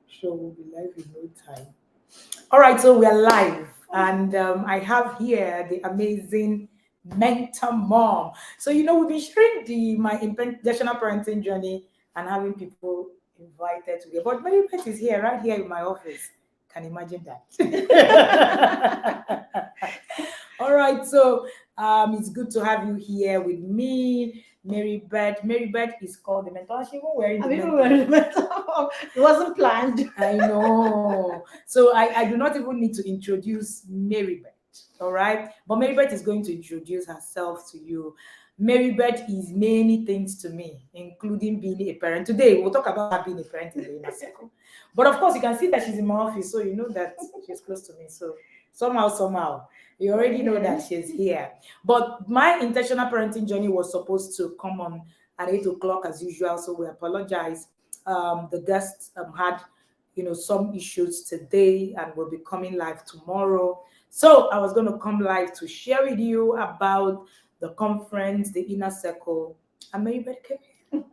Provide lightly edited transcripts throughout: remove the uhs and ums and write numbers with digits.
Show will be live in no time. All right, so we are live, and I have here the amazing mentor mom. So we've been sharing my intentional parenting journey and having people invited to be. But Mary Beth is here, right here in my office. Can you imagine that? All right, so it's good to have you here with me, Mary Beth. Mary Beth is called the mentor. She even wearing the mentor. It wasn't planned. I know. So I do not even need to introduce Mary Beth. All right. But Mary Beth is going to introduce herself to you. Mary Beth is many things to me, including being a parent. Today, we'll talk about her being a parent in the inner circle. But of course, you can see that she's in my office, so you know that she's close to me. So somehow, you already know that she's here. But my intentional parenting journey was supposed to come on at 8 o'clock as usual. So we apologize. The guests had some issues today and will be coming live tomorrow. So I was going to come live to share with you about the conference, the inner circle, and Mary Beth came here.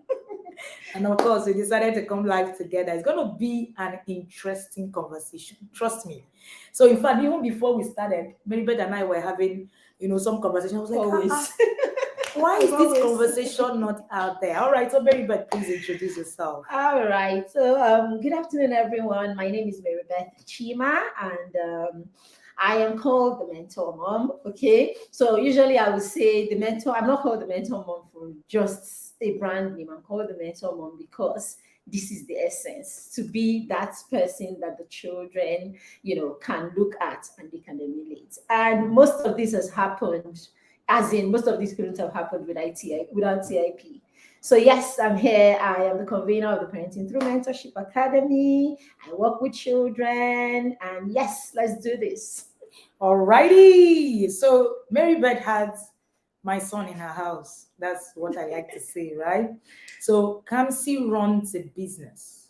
And of course, we decided to come live together. It's going to be an interesting conversation. Trust me. So in fact, even before we started, Mary Beth and I were having, some conversation. I was like, always. Why is this conversation not out there? All right, so Mary Beth, please introduce yourself. All right. So good afternoon, everyone. My name is Mary Beth Chima, and I am called the mentor mom. Okay. So usually I would say the mentor. I'm not called the mentor mom for just a brand name. I'm called the mentor mom because this is the essence, to be that person that the children, can look at and they can emulate. And most of this has happened, as in most of these couldn't have happened without CIP. So yes, I'm here. I am the convener of the Parenting Through Mentorship Academy. I work with children, and yes, let's do this. Alrighty. So Mary Beth has my son in her house. That's what I like to say, right? So Kamsi runs a business.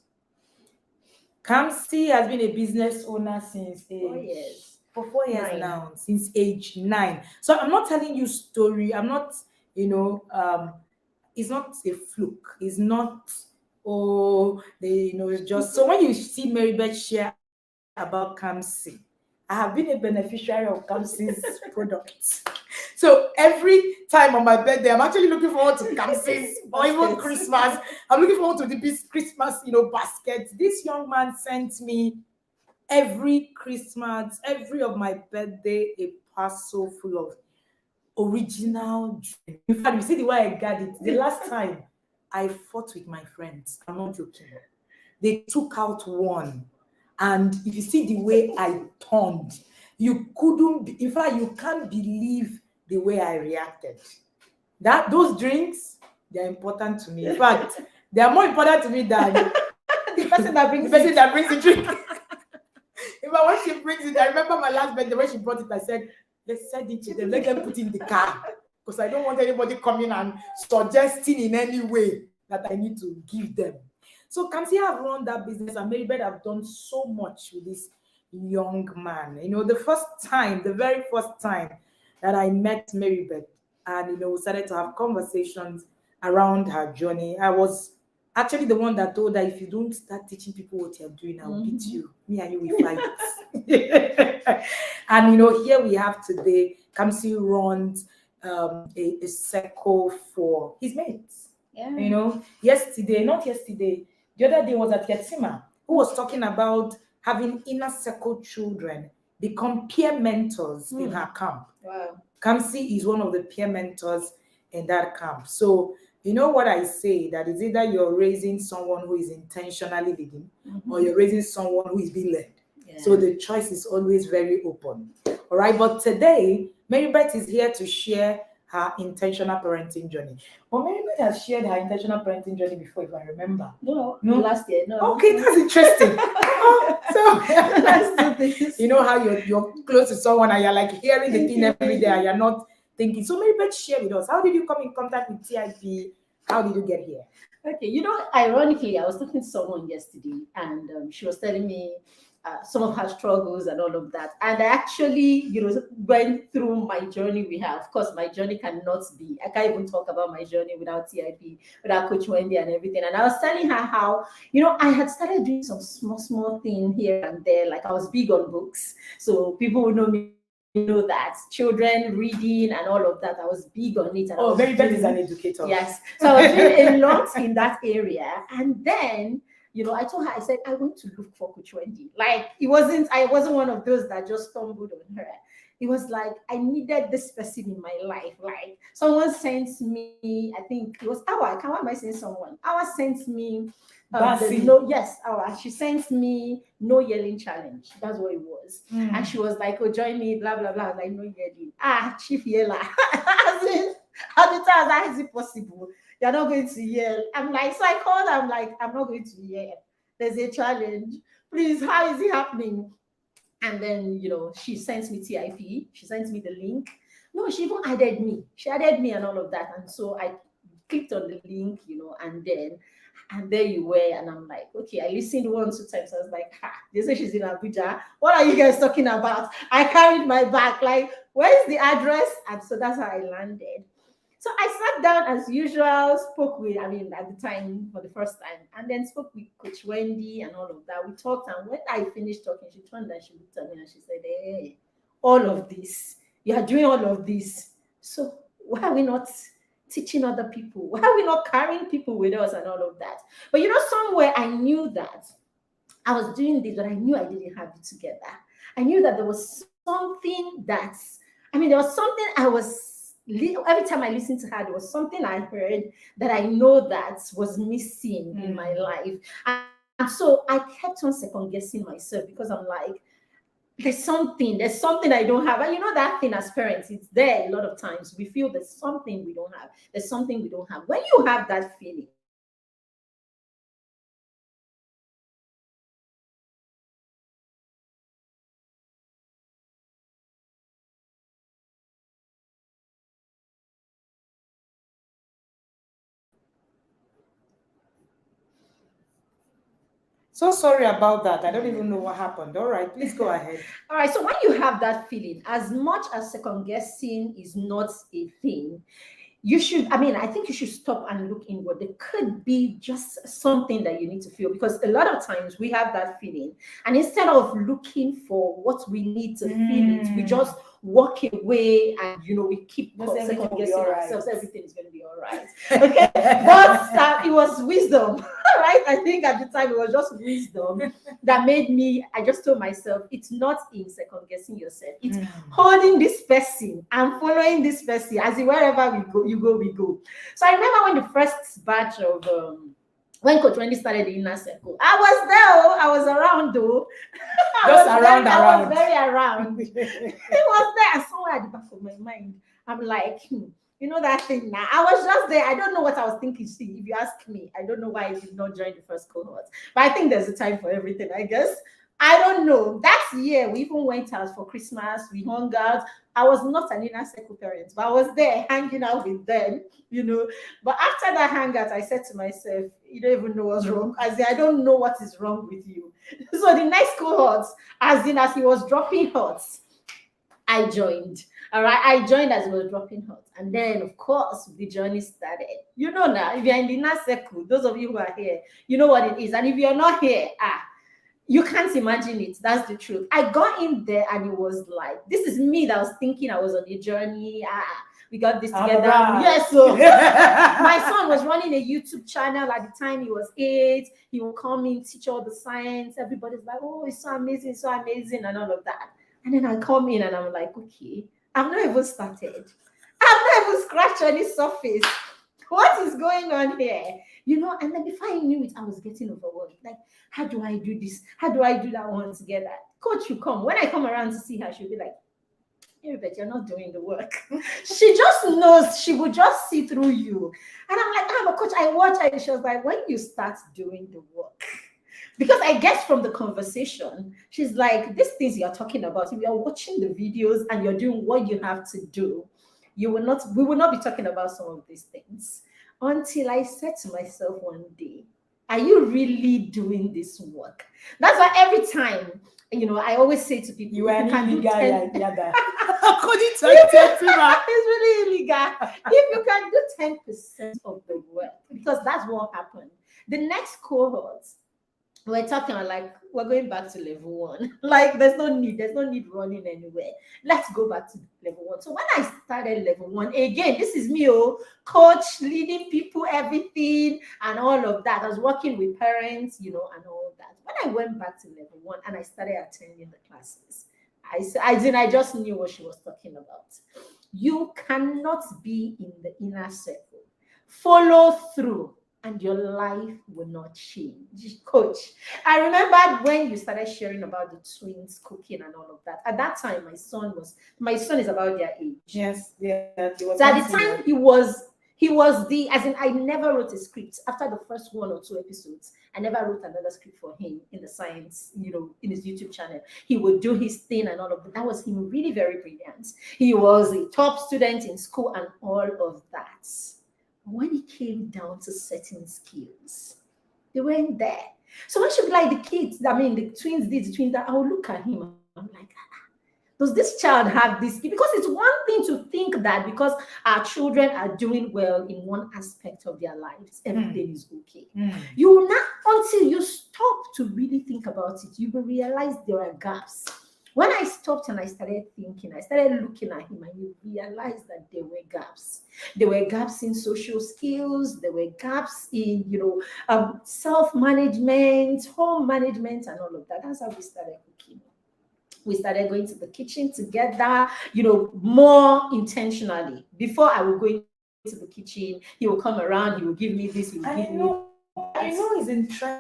Kamsi has been a business owner since 4 years. For 4 years now, since age 9. So I'm not telling you story. I'm not, it's not a fluke. It's not, it's just. So when you see Mary Beth share about Kamsi, I have been a beneficiary of Kamsi's products. So every time on my birthday, I'm actually looking forward to Kamsi's or even Christmas. I'm looking forward to the Christmas, basket. This young man sent me every Christmas, every of my birthday, a parcel full of original drink. In fact, you see the way I got it. The last time I fought with my friends, I'm not joking. They took out one. And if you see the way I turned, you couldn't, in fact, you can't believe the way I reacted. Those drinks, they're important to me. In fact, they are more important to me than the person that brings the drink. In fact, when she brings it, I remember my last birthday when she brought it, I said, let's send it to them, let them put it in the car. Because I don't want anybody coming and suggesting in any way that I need to give them. So Kamsi have run that business, and Mary Beth have done so much with this young man. The very first time that I met Mary Beth, and we started to have conversations around her journey, I was actually the one that told her, if you don't start teaching people what you're doing, I'll beat you. Me and you will fight. And here we have today, Kamsi runs a circle for his mates. Yeah. Not yesterday, the other day was at Yatsima, who was talking about having inner circle children become peer mentors in her camp. Wow. Kamsi is one of the peer mentors in that camp. So, what I say, that is either you're raising someone who is intentionally leading, or you're raising someone who is being led. Yeah. So the choice is always very open. All right. But today, Mary Beth is here to share her intentional parenting journey. But Mary Beth has shared her intentional parenting journey before, if I remember. No, last year. No. Okay, that's interesting. So let's do this. You know how you're close to someone and you're like hearing the thing every day and you're not thinking. So Mary Beth, share with us. How did you come in contact with TIP? How did you get here? Okay, ironically, I was talking to someone yesterday, and she was telling me some of her struggles and all of that. And I actually, went through my journey with her. Of course, my journey cannot be, I can't even talk about my journey without TIP, without Coach Wendy and everything. And I was telling her how, I had started doing some small thing here and there. Like I was big on books. So people who know me know that children reading and all of that, I was big on it. And Oh, very Beth is an educator. Yes. So I was doing a lot in that area. And then, I told her, I said, I want to look for Coach Wendy. Like I wasn't one of those that just stumbled on her. It was like I needed this person in my life. Like someone sent me, I think it was Awa. Why am I saying someone? Awa sent me she sent me no yelling challenge. That's what it was. And she was like, oh, join me, blah, blah, blah. I was like, no yelling. Chief yeller. At the time, how is it possible? You're not going to yell. I'm like, so I called, I'm like, I'm not going to yell. There's a challenge. Please, how is it happening? And then, she sends me TIP. She sends me the link. No, she even added me. She added me and all of that. And so I clicked on the link, and there you were. And I'm like, okay, I listened 1 2 times. I was like, they say she's in Abuja. What are you guys talking about? I carried my bag. Like, where's the address? And so that's how I landed. So I sat down as usual, spoke with, at the time for the first time, and then spoke with Coach Wendy and all of that. We talked, and when I finished talking, she turned and she looked at me and she said, hey, all of this, you are doing all of this. So why are we not teaching other people? Why are we not carrying people with us and all of that? But somewhere I knew that I was doing this, but I knew I didn't have it together. I knew that there was something there was something I was, every time I listened to her, there was something I heard that I know that was missing in my life. And so I kept on second guessing myself because I'm like, there's something I don't have. And that thing as parents, it's there a lot of times. We feel there's something we don't have. There's something we don't have. When you have that feeling, So sorry about that. I don't even know what happened. All right, please go ahead. All right, so when you have that feeling, as much as second guessing is not a thing, you should, I think you should stop and look inward. There could be just something that you need to feel, because a lot of times we have that feeling, and instead of looking for what we need to feel it, we just walk away and we keep second guessing ourselves. Everything is going to be all right. Okay, but it was wisdom, right? I think at the time it was just wisdom that made me. I just told myself, it's not in second guessing yourself. It's holding this person and following this person as in wherever we go. So I remember when the first batch of when Coach Wendy started the inner circle, I was there. I was around though. I was very around. It was there somewhere at the back of my mind. I'm like, that thing now. I was just there. I don't know what I was thinking. See, if you ask me, I don't know why I did not join the first cohort. But I think there's a time for everything, I guess. I don't know. That year, we even went out for Christmas. We hung out. I was not an inner circle parent, but I was there hanging out with them, But after that hangout, I said to myself, you don't even know what's wrong. I don't know what is wrong with you. So the next cohort, as he was dropping hots, I joined. All right, I joined as he was dropping hot. And then, of course, the journey started. Now, if you're in the inner circle, those of you who are here, you know what it is. And if you're not here, you can't imagine it. That's the truth. I got in there and it was like, this is me that was thinking I was on a journey. We got this together. Yes, so my son was running a YouTube channel at the time. He was 8. He would come in, teach all the science. Everybody's like, oh, it's so amazing, and all of that. And then I come in and I'm like, okay, I've not even started. I've not even scratched any surface. What is going on here? And then before I knew it, I was getting overwhelmed. Like, how do I do this? How do I do that one together? Coach will come. When I come around to see her, she'll be like, hey, but you're not doing the work. She just knows. She would just see through you. And I'm like, but coach, I watch her. And she was like, when you start doing the work, because I guess from the conversation, she's like, these things you're talking about, if you're watching the videos and you're doing what you have to do, we will not be talking about some of these things. Until I said to myself one day, Are you really doing this work? That's why every time, I always say to people, You are if you can do illegal, 10, yeah. According to Tima. it's really illegal. If you can do 10% of the work, because that's what happened. The next cohort, we're talking like we're going back to level one. Like there's no need running anywhere. Let's go back to level one. So when I started level one, again, this is me, coach, leading people, everything, and all of that. I was working with parents, and all of that. When I went back to level one and I started attending the classes, I just knew what she was talking about. You cannot be in the inner circle. Follow through and your life will not change. Coach, I remember when you started sharing about the twins cooking and all of that. At that time, my son is about their age. Yes. So at the time, he was the, as in, I never wrote a script. After the first 1 or 2 episodes, I never wrote another script for him in the science, in his YouTube channel. He would do his thing and all of that. That was him, really very brilliant. He was a top student in school and all of that. When it came down to certain skills, they weren't there. So when she be like, the kids, the twins did, the twins that, I will look at him, I'm like, does this child have this? Because it's one thing to think that because our children are doing well in one aspect of their lives, everything is okay. You will not, until you stop to really think about it, you will realize there are gaps. When I stopped and I started thinking, I started looking at him, and you realize that there were gaps. There were gaps in social skills. There were gaps in, self-management, home management, and all of that. That's how we started cooking. We started going to the kitchen together, more intentionally. Before I would go into the kitchen, he will come around, he will give me this, he will give me that. I know it's interesting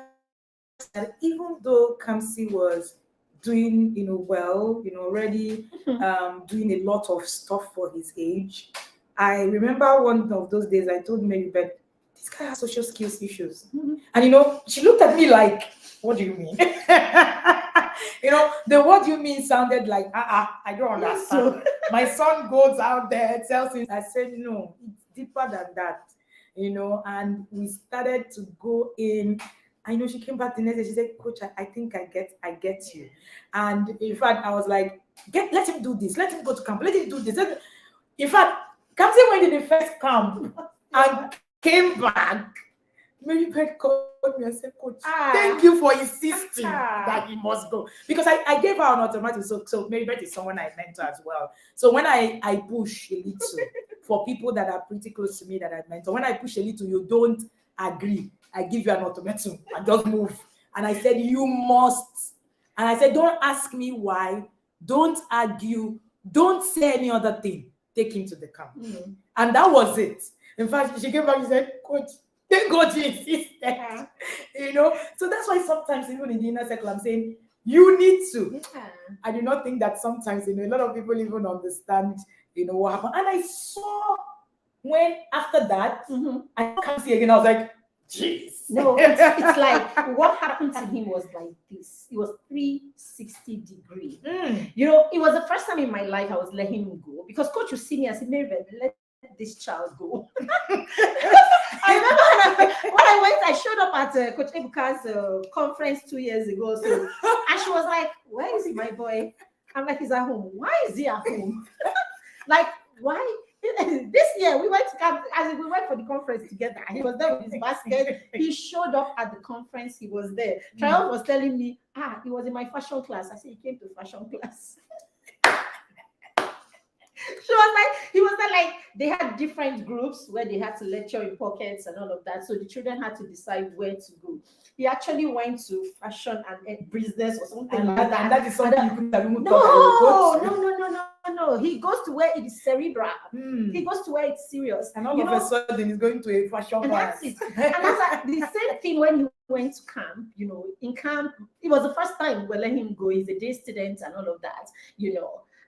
that even though Kamsi was doing, well, already doing a lot of stuff for his age, I remember one of those days I told Mary, but this guy has social skills issues. And, she looked at me like, what do you mean? The what do you mean sounded like, I don't understand. My son goes out there, tells him, I said, no, it's deeper than that, and we started to go in. I know she came back the next day, she said, Coach, I think I get you. And in fact, I was like, let him do this, let him go to camp, let him do this. In fact, Captain went in the first camp and came back. Mary Beth called me and said, Coach, thank you for insisting that he must go. Because I gave her an automatic. So Mary Beth is someone I mentor as well. So when I push a little for people that are pretty close to me that I mentor, when I push a little, you don't agree, I give you an ultimatum and just move. And I said, you must. And I said, don't ask me why. Don't argue. Don't say any other thing. Take him to the camp. And that was it. In fact, she came back and said, Coach, thank God you insisted. So that's why sometimes even in the inner circle, I'm saying, you need to. I do not think that sometimes, a lot of people even understand, what happened. And I saw when after that, I can't see again, I was like, jeez. No, it's like what happened to him was like this. It was 360 degree. It was the first time in my life I was letting him go because Coach would see me and say, Mary Beth, let this child go. I remember when I went, I showed up at Coach Ebuka's conference 2 years ago. So, and she was like, where is my boy? I'm like, he's at home. Why is he at home? Like, why? This year we went to camp, as we went for the conference together. He was there with his basket. He showed up at the conference. He was there. Triumph was telling me, he was in my fashion class. I said, he came to fashion class. He was like, they had different groups where they had to lecture in pockets and all of that. So the children had to decide where to go. He actually went to fashion and business or something like that. And that is something you could have No. He goes to where it is cerebral. He goes to where it's serious. And all of a sudden he's going to a fashion class. That's it. And that's like the same thing when he went to camp, in camp, it was the first time we let him go. He's a day student and all of that,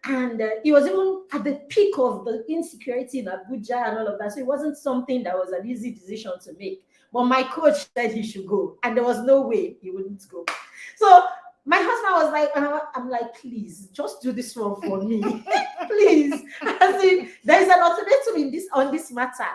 And it was even at the peak of the insecurity in Abuja and all of that. So it wasn't something that was an easy decision to make. But my coach said he should go. And there was no way he wouldn't go. So my husband was like, I'm like, please, just do this one for me. Please. I said, there is an ultimatum on this matter.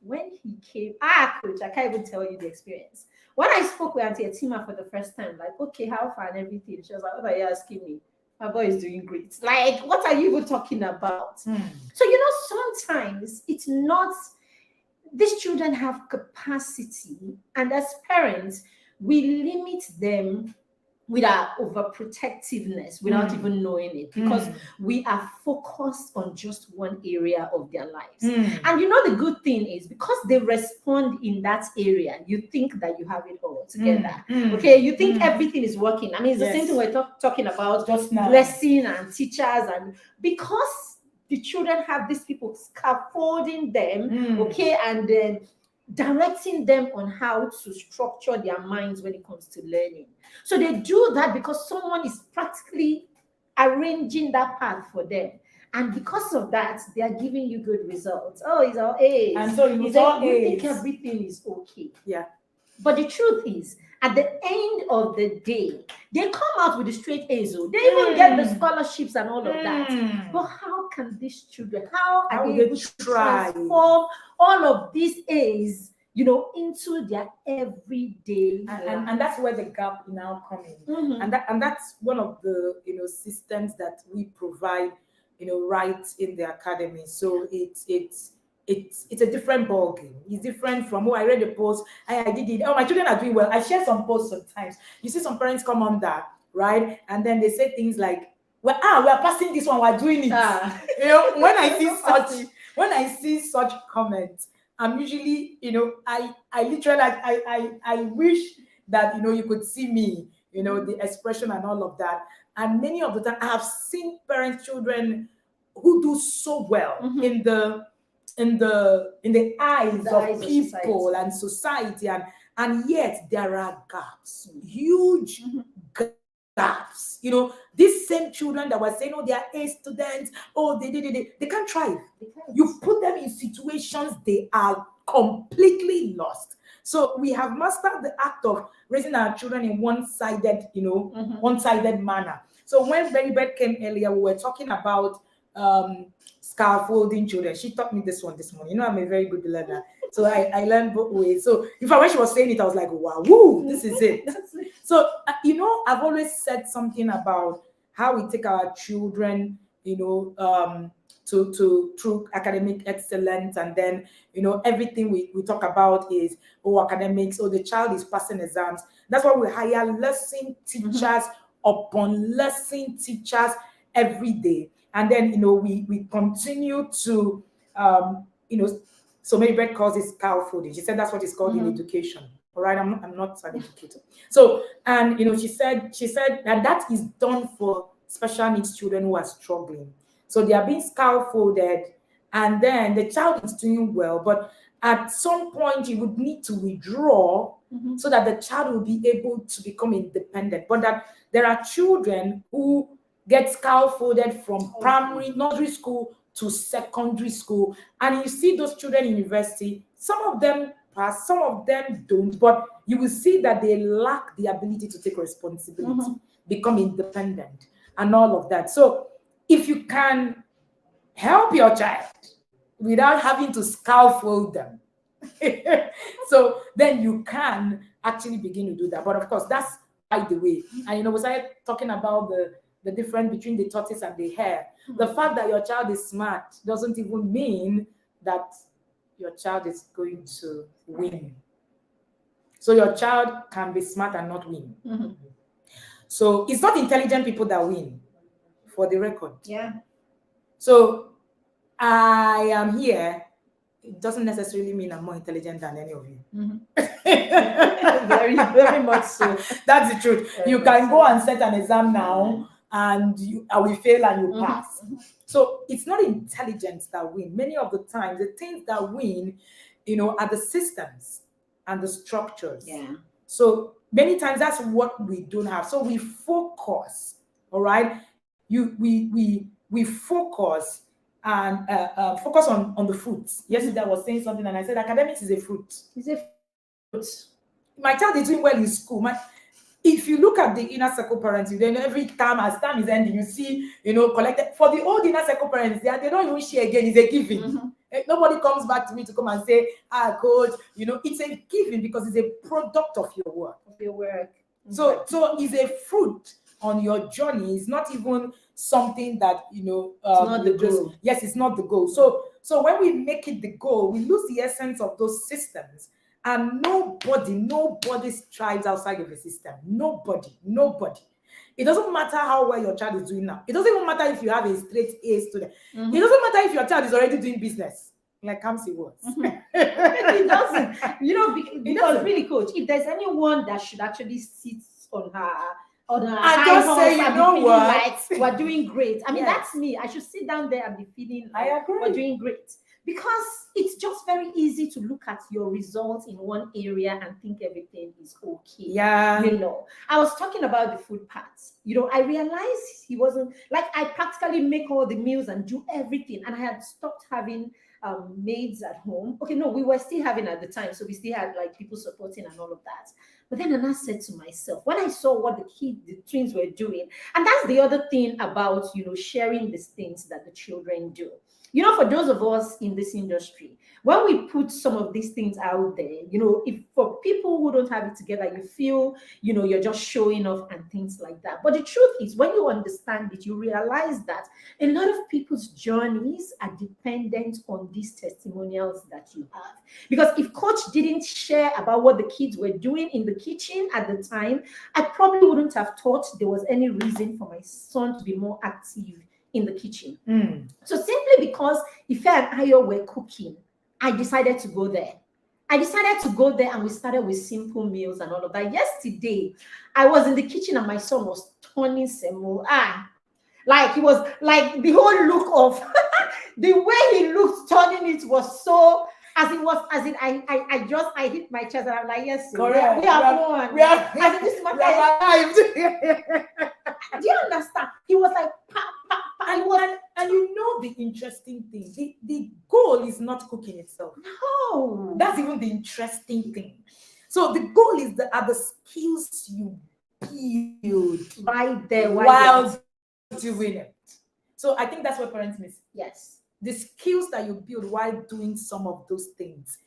When he came, coach, I can't even tell you the experience. When I spoke with Auntie Etima for the first time, like, okay, how far and everything, she was like, what are you asking me? My boy is doing great. Like, what are you even talking about? So, sometimes it's not, these children have capacity, and as parents, we limit them with our overprotectiveness without even knowing it, because we are focused on just one area of their lives. And the good thing is, because they respond in that area, you think that you have it all together. Okay, you think everything is working. I mean, it's the same thing we're talking about just now, blessing and teachers, and because the children have these people scaffolding them, okay, and then directing them on how to structure their minds when it comes to learning. So they do that because someone is practically arranging that path for them. And because of that, they are giving you good results. Oh, it's all A's. And so you think everything is okay. Yeah. But the truth is, at the end of the day, they come out with the straight A's. They even get the scholarships and all of that. But how can these children, how are they able to transform all of these A's, into their everyday life? And that's where the gap now comes in. And that's one of the systems that we provide, right in the academy. So it's a different ballgame. It's different from, I read a post, I did it. Oh, my children are doing well. I share some posts sometimes. You see some parents come on that, right? And then they say things like, we are passing this one, we're doing it. When I see such comments, I'm usually, I literally, I wish that, you could see me, the expression and all of that. And many of the time I have seen parents, children who do so well in the eyes of people and society, and yet there are gaps, huge gaps. These same children that were saying, they are A students, they can't thrive. You put them in situations, they are completely lost. So we have mastered the act of raising our children in one-sided, one-sided manner. So when Beth came earlier, we were talking about scaffolding children. She taught me this one this morning. I'm a very good learner. So I learned both ways. So in fact, when she was saying it, I was like, wow, woo, this is it. So, I've always said something about how we take our children, to through academic excellence, and then everything we talk about is academics, the child is passing exams. That's why we hire lesson teachers upon lesson teachers every day, and then we continue to so maybe Beth calls it scaffolding. She said that's what it's called in education. All right, I'm not an educator. So, and she said that is done for special needs children who are struggling. So they are being scaffolded, and then the child is doing well, but at some point you would need to withdraw so that the child will be able to become independent. But that there are children who get scaffolded from primary, nursery school to secondary school, and you see those children in university. Some of them pass, some of them don't, but you will see that they lack the ability to take responsibility, become independent, and all of that. So if you can help your child without having to scaffold them, so then you can actually begin to do that. But of course, that's by the way. And we started talking about the difference between the tortoise and the hare. The fact that your child is smart doesn't even mean that your child is going to win. So your child can be smart and not win. So it's not intelligent people that win, for the record. Yeah. So I am here. It doesn't necessarily mean I'm more intelligent than any of you. Very, very much so. That's the truth. You can go and set an exam now, and I will fail and you pass. So it's not intelligence that win. Many of the times, the things that win, are the systems and the structures. Yeah. So many times that's what we don't have. So we focus. All right. We focus and focus on the fruits. Yesterday I was saying something and I said academics is a fruit. It's a fruit. My child is doing well in school. If you look at the inner circle parents, then every time as time is ending, you see, collected for the old inner circle parents, they don't even share again. It's a giving. Nobody comes back to me to come and say, coach, it's a giving because it's a product of your work. Of your work. So it's a fruit on your journey. It's not even something that it's not the goal. Yes, it's not the goal. So when we make it the goal, we lose the essence of those systems. And nobody strives outside of the system. Nobody. It doesn't matter how well your child is doing now. It doesn't even matter if you have a straight A student. It doesn't matter if your child is already doing business, like Kamsi was. It doesn't. Because really, coach, if there's anyone that should actually sit on her and just say, you know what, like we're doing great. I mean, Yes. That's me. I should sit down there and be feeling I like agree. we're doing great. Because it's just very easy to look at your results in one area and think everything is okay. Yeah. I was talking about the food parts. I realized he wasn't like I practically make all the meals and do everything, and I had stopped having maids at home. Okay, no, we were still having at the time, so we still had like people supporting and all of that. But then I said to myself, when I saw what the twins were doing, and that's the other thing about sharing these things that the children do. For those of us in this industry, when we put some of these things out there, if for people who don't have it together, you feel, you're just showing off and things like that. But the truth is, when you understand it, you realize that a lot of people's journeys are dependent on these testimonials that you have. Because if coach didn't share about what the kids were doing in the kitchen at the time, I probably wouldn't have thought there was any reason for my son to be more active in the kitchen. So simply because Ife and Ayo were cooking, I decided to go there. And we started with simple meals and all of that. Yesterday, I was in the kitchen and my son was turning semo. Like he was like the whole look of the way he looked turning it was so I hit my chest and I'm like, yes, sir, we have won. This matter arrived. Do you understand? He was like, and the interesting thing, the goal is not cooking itself. No, that's even the interesting thing. So the goal is are the skills you build right there while doing it. So I think that's what parents miss. Yes, the skills that you build while doing some of those things.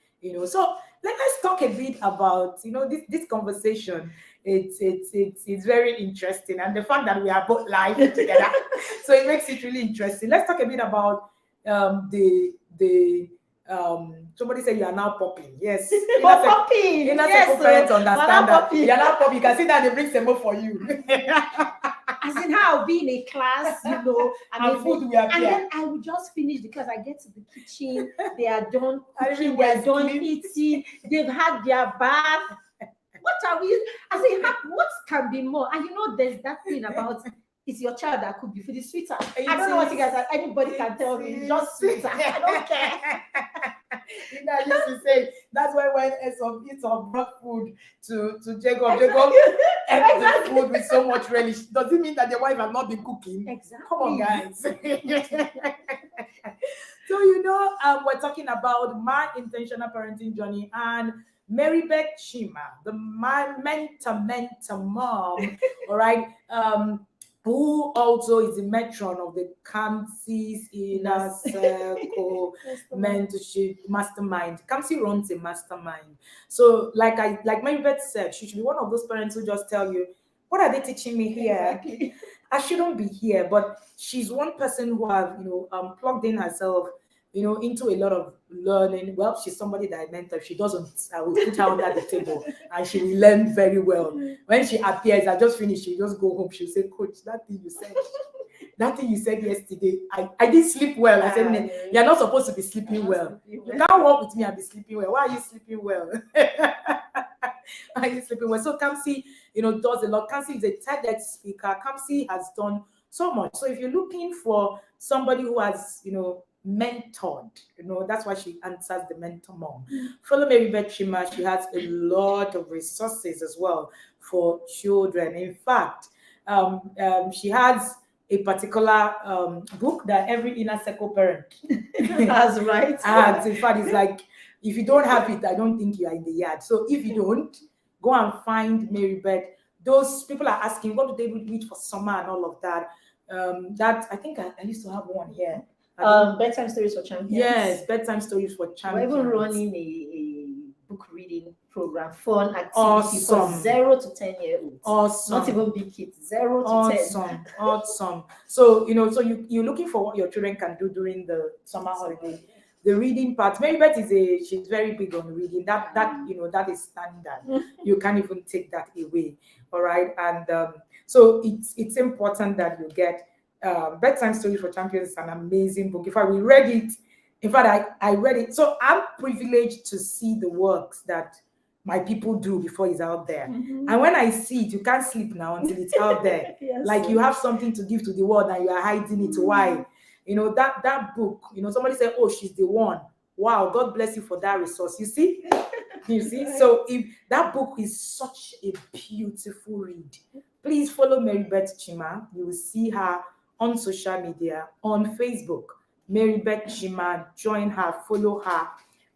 So let's talk a bit about this conversation. It's very interesting, and the fact that we are both live together, so it makes it really interesting. Let's talk a bit about somebody said you are now popping. Yes, popping. Yes, parents understand that you are now popping. You can see that they bring semo for you. As in how I'll be in a class, and food will appear. And then I will just finish because I get to the kitchen, they are done cooking, they are done eating, they've had their bath. What are we? I say, what can be more? And there's that thing about it's your child that could be for the sweeter. I don't know what you guys are. Anybody can tell me, it's just sweeter. I don't care. I used to say that's why when Esau brought food to Jacob ate the food with so much relish. Does it mean that the wife has not been cooking? Exactly. Come on, guys. So we're talking about my intentional parenting journey, and Mary Beth Chima, my mentor mom, all right, who also is the matron of the Kamsi's Inner Circle Mentorship Mastermind. Kamsi runs a mastermind. So like Mary Beth said, she should be one of those parents who just tell you, what are they teaching me here? Exactly. I shouldn't be here. But she's one person who have plugged in herself into a lot of learning. Well, she's somebody that I mentor. She doesn't, I will put her under the table and she will learn very well. When she appears, I just finished, she'll just go home. She'll say, Coach, that thing you said yesterday, I didn't sleep well. I said, you're not supposed to be sleeping well. You can't walk with me and be sleeping well. Why are you sleeping well? Are you sleeping well? So Kamsi, does a lot. Kamsi is a TEDx speaker. Kamsi has done so much. So if you're looking for somebody who has, mentored, that's why she answers the mentor mom. Follow Mary Beth Chima. She has a lot of resources as well for children. In fact, she has a particular book that every inner circle parent has, right? And in fact, it's like, if you don't have it, I don't think you are in the yard. So if you don't, go and find Mary Beth. Those people are asking, what do they read for summer and all of that? That I think I used to have one here. Bedtime stories for champions. Yes, bedtime stories for We're champions. even running a book reading program, fun activity Awesome. for 0 to 10-year-olds. Awesome. Not even big kids, 0 to 10. Awesome. Awesome. So, so you're looking for what your children can do during the summer holiday. The reading part, Mary Beth she's very big on reading. That that is standard. You can't even take that away. All right. And so it's important that you get Bedtime Stories for Champions is an amazing book. In fact, we read it. In fact, I read it. So I'm privileged to see the works that my people do before it's out there. And when I see it, you can't sleep now until it's out there. Yes. Like you have something to give to the world and you are hiding it. Why? That book, somebody said, oh, she's the one. Wow, God bless you for that resource. You see? You see? So if that book is such a beautiful read, please follow Mary Beth Chima. You will see her on social media, on Facebook. Mary Beth Chima, join her, follow her.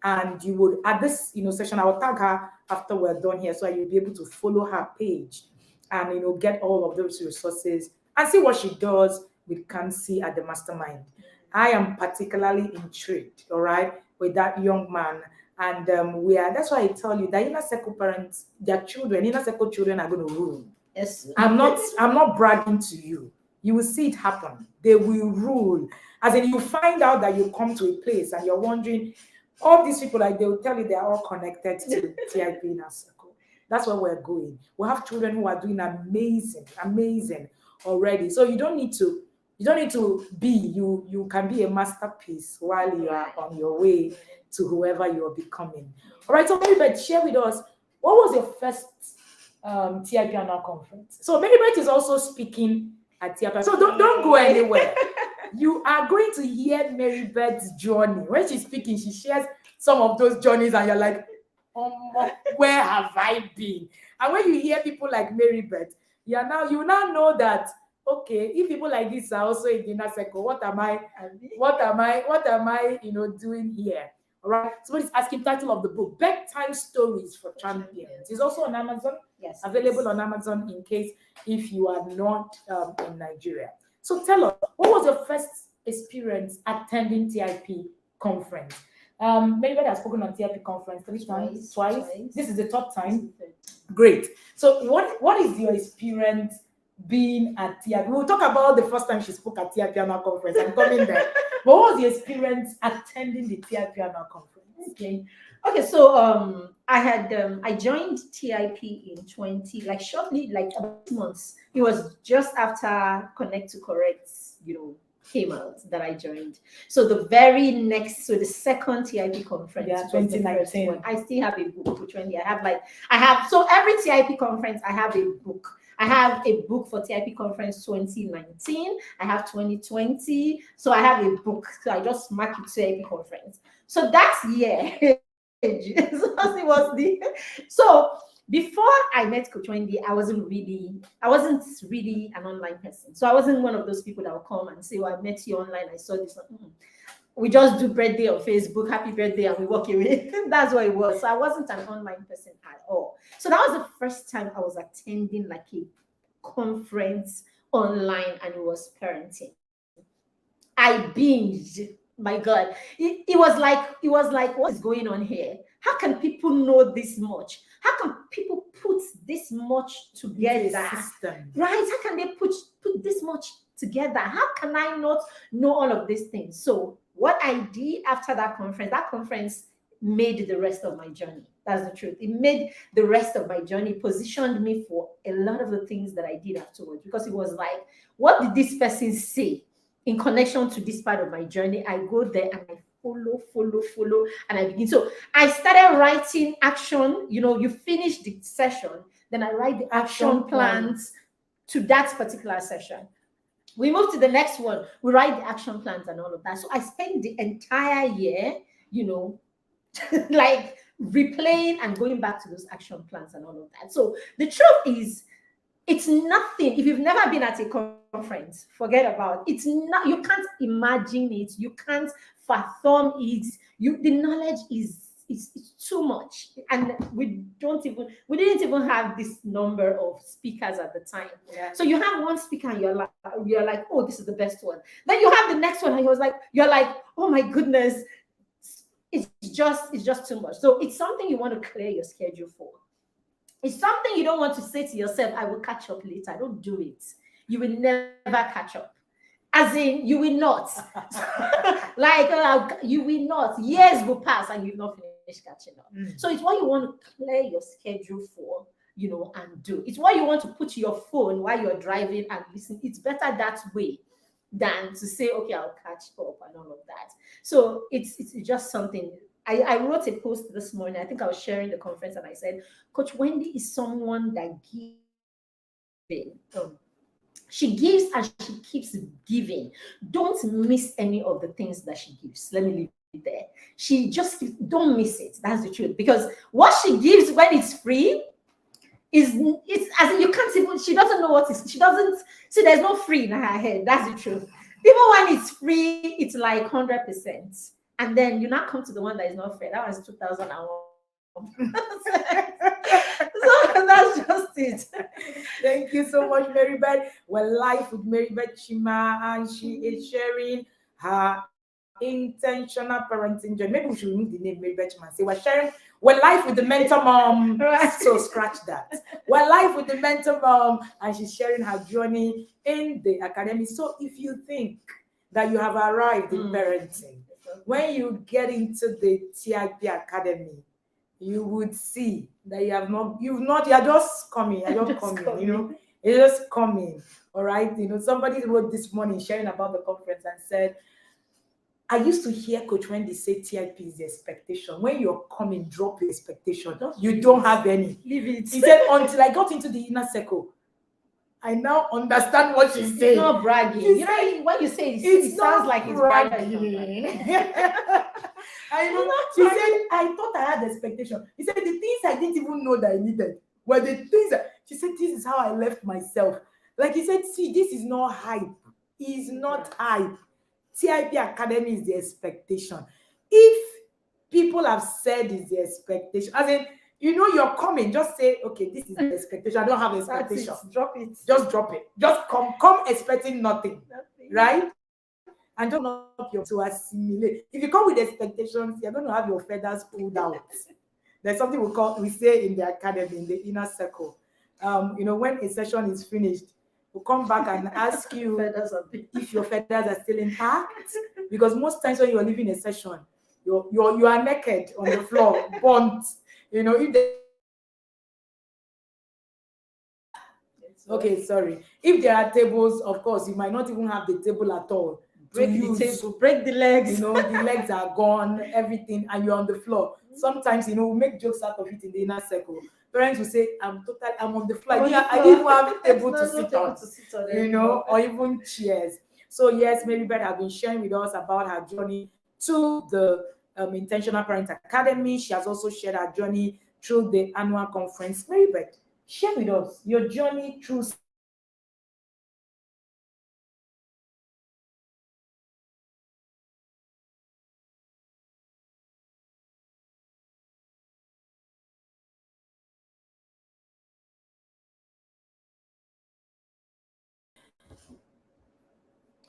And you would, at this session, I will tag her after we're done here so you'll be able to follow her page and get all of those resources and see what she does with Kamsi at the mastermind. I am particularly intrigued, all right, with that young man. And that's why I tell you that inner circle parents, their children, inner circle children are going to rule. Yes. I'm not bragging to you. You will see it happen. They will rule. As in, you find out that you come to a place and you're wondering, all these people, like they will tell you they are all connected to TIP inner circle. That's where we're going. We have children who are doing amazing already. So you don't need to be, you can be a masterpiece while you are on your way to whoever you are becoming. All right, so Mary Beth, share with us, what was your first TIP annual conference? So Mary Beth is also speaking at TIP. So don't go anywhere. You are going to hear Mary Beth's journey. When she's speaking, she shares some of those journeys and you're like, where have I been? And when you hear people like Mary Beth, you now know that, okay, if people like this are also in the inner circle, what am I doing here? All right. Somebody's asking title of the book, Bedtime Stories for Champions. It's also on Amazon. Yes. Available on Amazon in case if you are not in Nigeria. So tell us, what was your first experience attending TIP conference? Maybe I have spoken on TIP conference twice. This is the third time. Great. So what is your experience being at TIP? We'll talk about the first time she spoke at TIP annual conference. I'm coming there. But what was your experience attending the TIP annual conference? Okay, so I joined TIP in shortly, about 6 months. It was just after Connect to Correct, came out that I joined. So the second TIP conference, 2019. I still have a book. Which one? So every TIP conference, I have a book. I have a book for TIP conference 2019. I have 2020. So I have a book. So I just mark it TIP conference. So that year. So before I met Coach Wendy, I wasn't really an online person. So I wasn't one of those people that will come and say, "Oh, I met you online. I saw this." We just do birthday on Facebook, happy birthday, and we walk away. That's what it was. So I wasn't an online person at all. So that was the first time I was attending a conference online, and it was parenting. I binged. My God, it was like, what is going on here? How can people know this much? How can people put this much together? Right? How can they put this much together? How can I not know all of these things? So what I did after that conference made the rest of my journey. That's the truth. It made the rest of my journey, positioned me for a lot of the things that I did afterwards, because it was like, what did this person say? In connection to this part of my journey, I go there and I follow, and I begin. So I started writing action. You finish the session, then I write the action plans to that particular session. We move to the next one. We write the action plans and all of that. So I spent the entire year, like replaying and going back to those action plans and all of that. So the truth is, it's nothing. If you've never been at a conference, forget about it. It's not, you can't imagine it, you can't fathom it. The knowledge is it's too much, and we didn't even have this number of speakers at the time. Yeah. So you have one speaker and you're like, oh, this is the best one. Then you have the next one and you're like, oh my goodness, it's just too much. So it's something you want to clear your schedule for. It's something you don't want to say to yourself, I will catch up later. Don't do it. You will never catch up. As in, you will not. You will not. Years will pass and you've not finished catching up. So it's what you want to clear your schedule for, and do. It's what you want to put your phone while you're driving and listen. It's better that way than to say, okay, I'll catch up and all of that. So it's just something. I wrote a post this morning. I think I was sharing the conference and I said, Coach Wendy is someone that gives. She gives and she keeps giving. Don't miss any of the things that she gives. Let me leave it there. She just don't miss it. That's the truth. Because what she gives when it's free it's as in you can't even. She doesn't know what is. She doesn't see. There's no free in her head. That's the truth. Even when it's free, it's like 100%. And then you now come to the one that is not free. That was 2001. So that's just it. Thank you so much, Mary Beth. We're live with Mary Beth Chima, and she is sharing her intentional parenting journey. Maybe we should remove the name Mary Beth Chima and say we're live with the mentor mom. Right. So scratch that. We're live with the mentor mom, and she's sharing her journey in the academy. So if you think that you have arrived in parenting, when you get into the TIP Academy, you would see that you're just coming, you're just coming, all right? Somebody wrote this morning sharing about the conference and said, I used to hear Coach Wendy say TIP is the expectation. When you're coming, drop your expectation. You don't have any. Leave it. He said, until I got into the inner circle, I now understand what she's saying. It's not bragging. When you say it sounds like it's bragging. I know. She said, I thought I had expectation. He said, the things I didn't even know that I needed were the things she said, this is how I left myself. Like he said, see, this is not hype. It's not hype. TIP Academy is the expectation. If people have said it's the expectation, as in, you're coming, just say, okay, this is the expectation. I don't have expectation. Drop it. Just drop it. Just come expecting nothing. Right? And just not to assimilate. If you come with expectations, you're going to have your feathers pulled out. There's something we say in the academy, in the inner circle. When a session is finished, we'll come back and ask you if your feathers are still intact. Because most times when you're leaving a session, you are naked on the floor, burnt. If there are tables, of course, you might not even have the table at all. Break the table, break the legs. The legs are gone, everything, and you're on the floor. Sometimes, we make jokes out of it in the inner circle. Parents will say, I'm on the floor. I didn't have a table to sit on, or even chairs. So yes, Mary Beth has been sharing with us about her journey to the Intentional Parent Academy. She has also shared her journey through the annual conference. Mary Beth, share with us your journey through.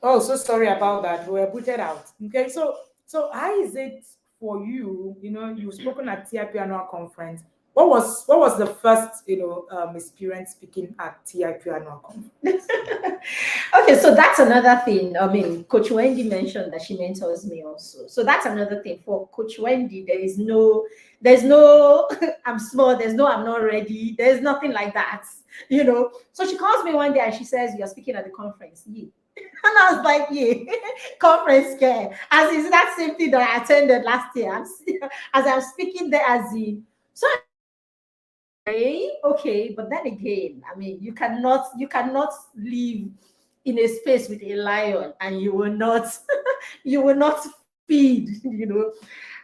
Oh, so sorry about that. We were booted out. Okay, so how is it for you? You've spoken at TIP annual conference. What was the first experience speaking at TIP annual conference? Okay, so that's another thing. I mean, Coach Wendy mentioned that she mentors me also. So that's another thing for Coach Wendy. There's no I'm small. There's no I'm not ready. There's nothing like that. So she calls me one day and she says, "You're speaking at the conference." Yeah. And I was like, yeah, conference care. As is that same thing that I attended last year. As I'm speaking there as in. So okay, but then again, I mean, you cannot live in a space with a lion and you will not feed,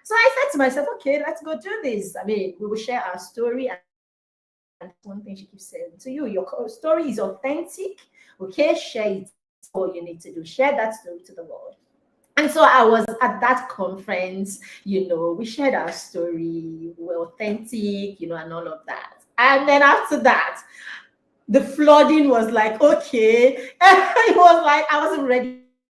So I said to myself, okay, let's go do this. I mean, we will share our story. And one thing she keeps saying to you, your story is authentic. Okay, share it. All you need to do, share that story to the world. And so I was at that conference, we shared our story, we're authentic, and all of that. And then after that, the flooding was like, okay. It was like I wasn't ready for it. I was like, I was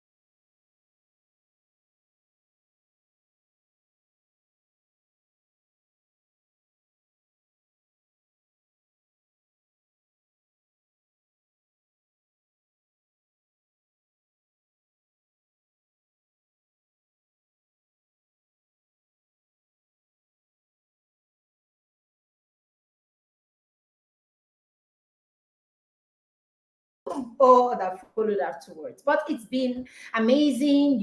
like, oh, that followed afterwards. But it's been amazing,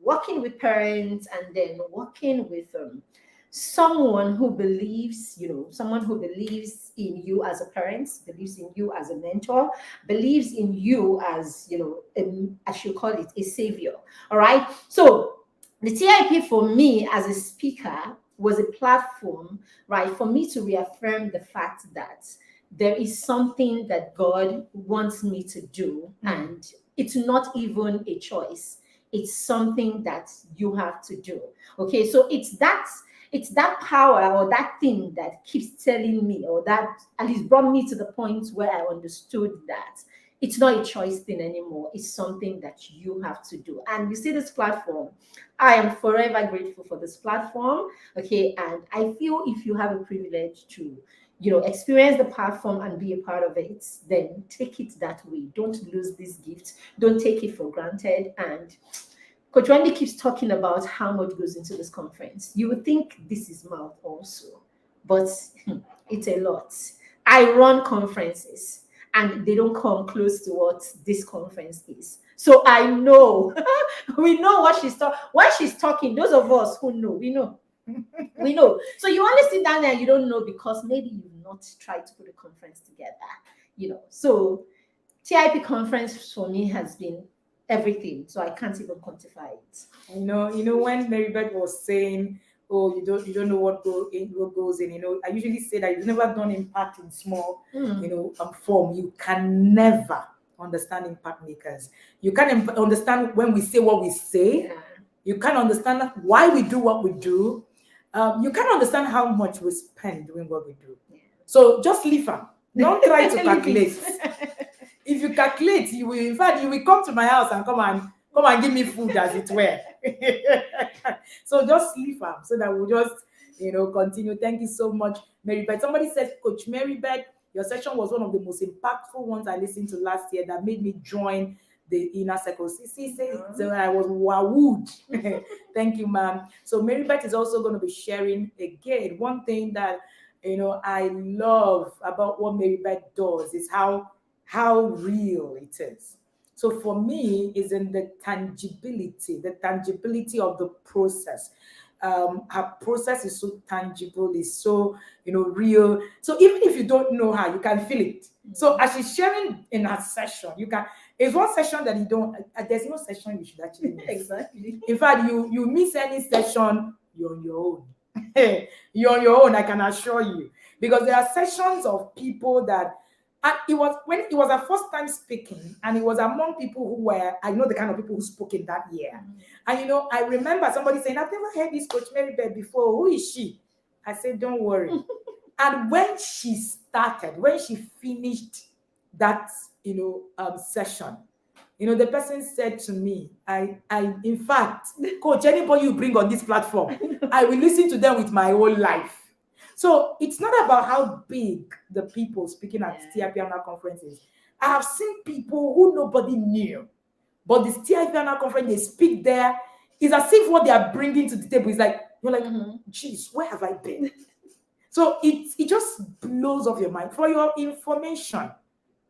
working with parents and then working with someone who believes in you as a parent, believes in you as a mentor, believes in you as, I should call it a savior. All right. So the TIP for me as a speaker was a platform, right, for me to reaffirm the fact that there is something that God wants me to do, and it's not even a choice. It's something that you have to do. Okay, so it's that power or that thing that keeps telling me, or that at least brought me to the point where I understood that it's not a choice thing anymore. It's something that you have to do. And you see this platform, I am forever grateful for this platform. Okay, and I feel if you have a privilege to experience the platform and be a part of it, then take it that way. Don't lose this gift. Don't take it for granted. And Coach Wendy keeps talking about how much goes into this conference. You would think this is mouth also, but it's a lot. I run conferences and they don't come close to what this conference is. So I know, we know what she's talking. Why she's talking, those of us who know, we know. We know. So you only sit down there and you don't know because maybe you've not tried to put a conference together. So TIP conference for me has been everything. So I can't even quantify it. When Mary Beth was saying, "Oh, you don't know what goes in." I usually say that you've never done impact in small, form. You can never understand impact makers. You can't understand when we say what we say. Yeah. You can't understand why we do what we do. You can't understand how much we spend doing what we do. Yeah. So just leave them. Don't try to Leave calculate. it. If you calculate, in fact, you will come to my house and come and give me food, as it were. So just leave them so that we'll just continue. Thank you so much, Mary Beth. Somebody said, Coach Mary Beth, your session was one of the most impactful ones I listened to last year that made me join the inner circle. So I was wowed. Thank you, ma'am. So Mary Beth is also going to be sharing again. One thing that I love about what Mary Beth does is how real it is. So for me, is in the tangibility of the process. Her process is so tangible, is so real. So even if you don't know her, you can feel it. So as she's sharing in her session, you can. It's one session that you don't. There's no session you should actually miss. Exactly. In fact, you miss any session, you're on your own. You're on your own. I can assure you, because there are sessions of people that. And it was when it was her first time speaking, and it was among people who were, I know the kind of people who spoke in that year. And I remember somebody saying, I've never heard this Coach Mary Beth before. Who is she? I said, don't worry. And when she finished that, session, the person said to me, in fact, Coach, anybody you bring on this platform, I will listen to them with my whole life. So it's not about how big the people speaking at TIP annual conferences. I have seen people who nobody knew, but the TIP annual conference, they speak there. It's as if what they are bringing to the table is like, you're like, geez, where have I been? So it just blows off your mind. For your information,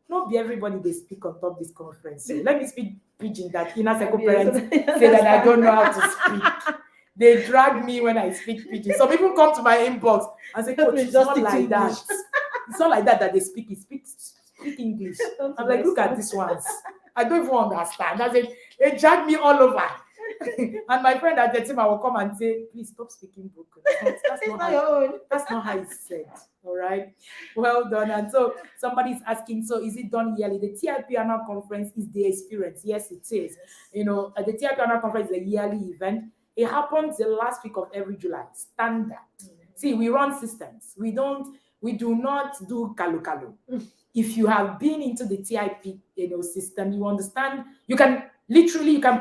not be everybody they speak on top this conference. So let me speak pidgin that inner circle parents say that I don't know how to speak. They drag me when I speak pidgin. Some people come to my inbox and say, Coach, it's not like that. It's not like that they speak. Speak English. I'm like, look at these ones. I don't even understand. I said, they drag me all over. And my friend at the time, I will come and say, please stop speaking broken. That's It's not not how, your own. that's not how it's said. All right. Well done. And so somebody's asking, so is it done yearly? The TIP annual conference is the experience. Yes, it is. You know, the TIP annual conference is a yearly event. It happens the last week of every July. Standard. See, we run systems. We do not do kalu kalu. If you have been into the TIP, system, you understand. You can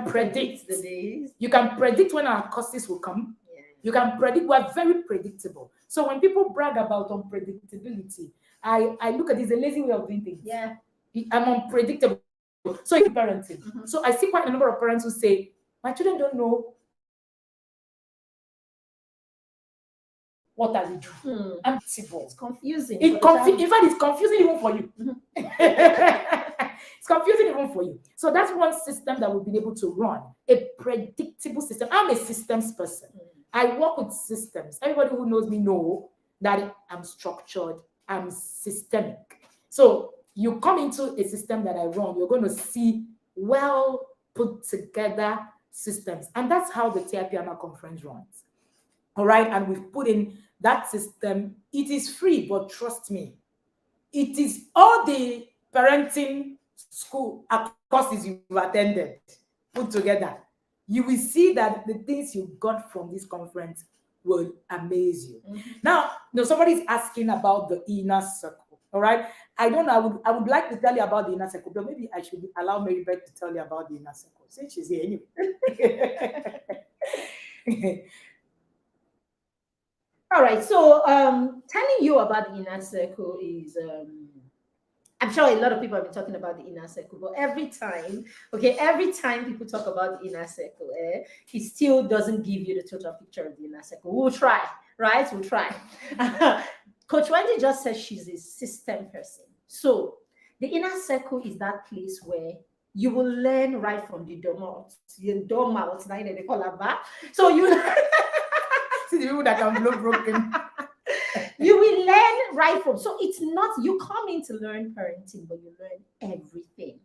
predict the days. You can predict when our courses will come. Yeah. You can predict. We're very predictable. So when people brag about unpredictability, I look at it as a lazy way of doing things. Yeah. I'm unpredictable. So it's parenting. Mhm. So I see quite a number of parents who say, my children don't know what are they doing. I'm simple. It's confusing. In fact, it's confusing even for you. Mhm. It's confusing even for you. So that's one system that we've been able to run, a predictable system. I'm a systems person. I work with systems. Everybody who knows me know that I'm structured, I'm systemic. So you come into a system that I run, you're going to see well put together systems. And that's how the TIPMA conference runs. All right. And we've put in that system. It is free, but trust me, it is all the parenting school courses you've attended put together. You will see that the things you got from this conference will amaze you. Mhm. Now, somebody's asking about the inner circle. All right. I don't know. I would like to tell you about the inner circle, but maybe I should allow Mary Beth to tell you about the inner circle since she's here anyway. All right. So telling you about the inner circle is I'm sure a lot of people have been talking about the inner circle, but every time people talk about the inner circle, it still doesn't give you the total picture of the inner circle. We'll try, right? We'll try. Coach Wendy just said she's a system person. So the inner circle is that place where you will learn right from the doormat. The doormat, they call it that. So you see the people that can blow broken. You will learn right from. So it's not you come in to learn parenting, but you learn everything.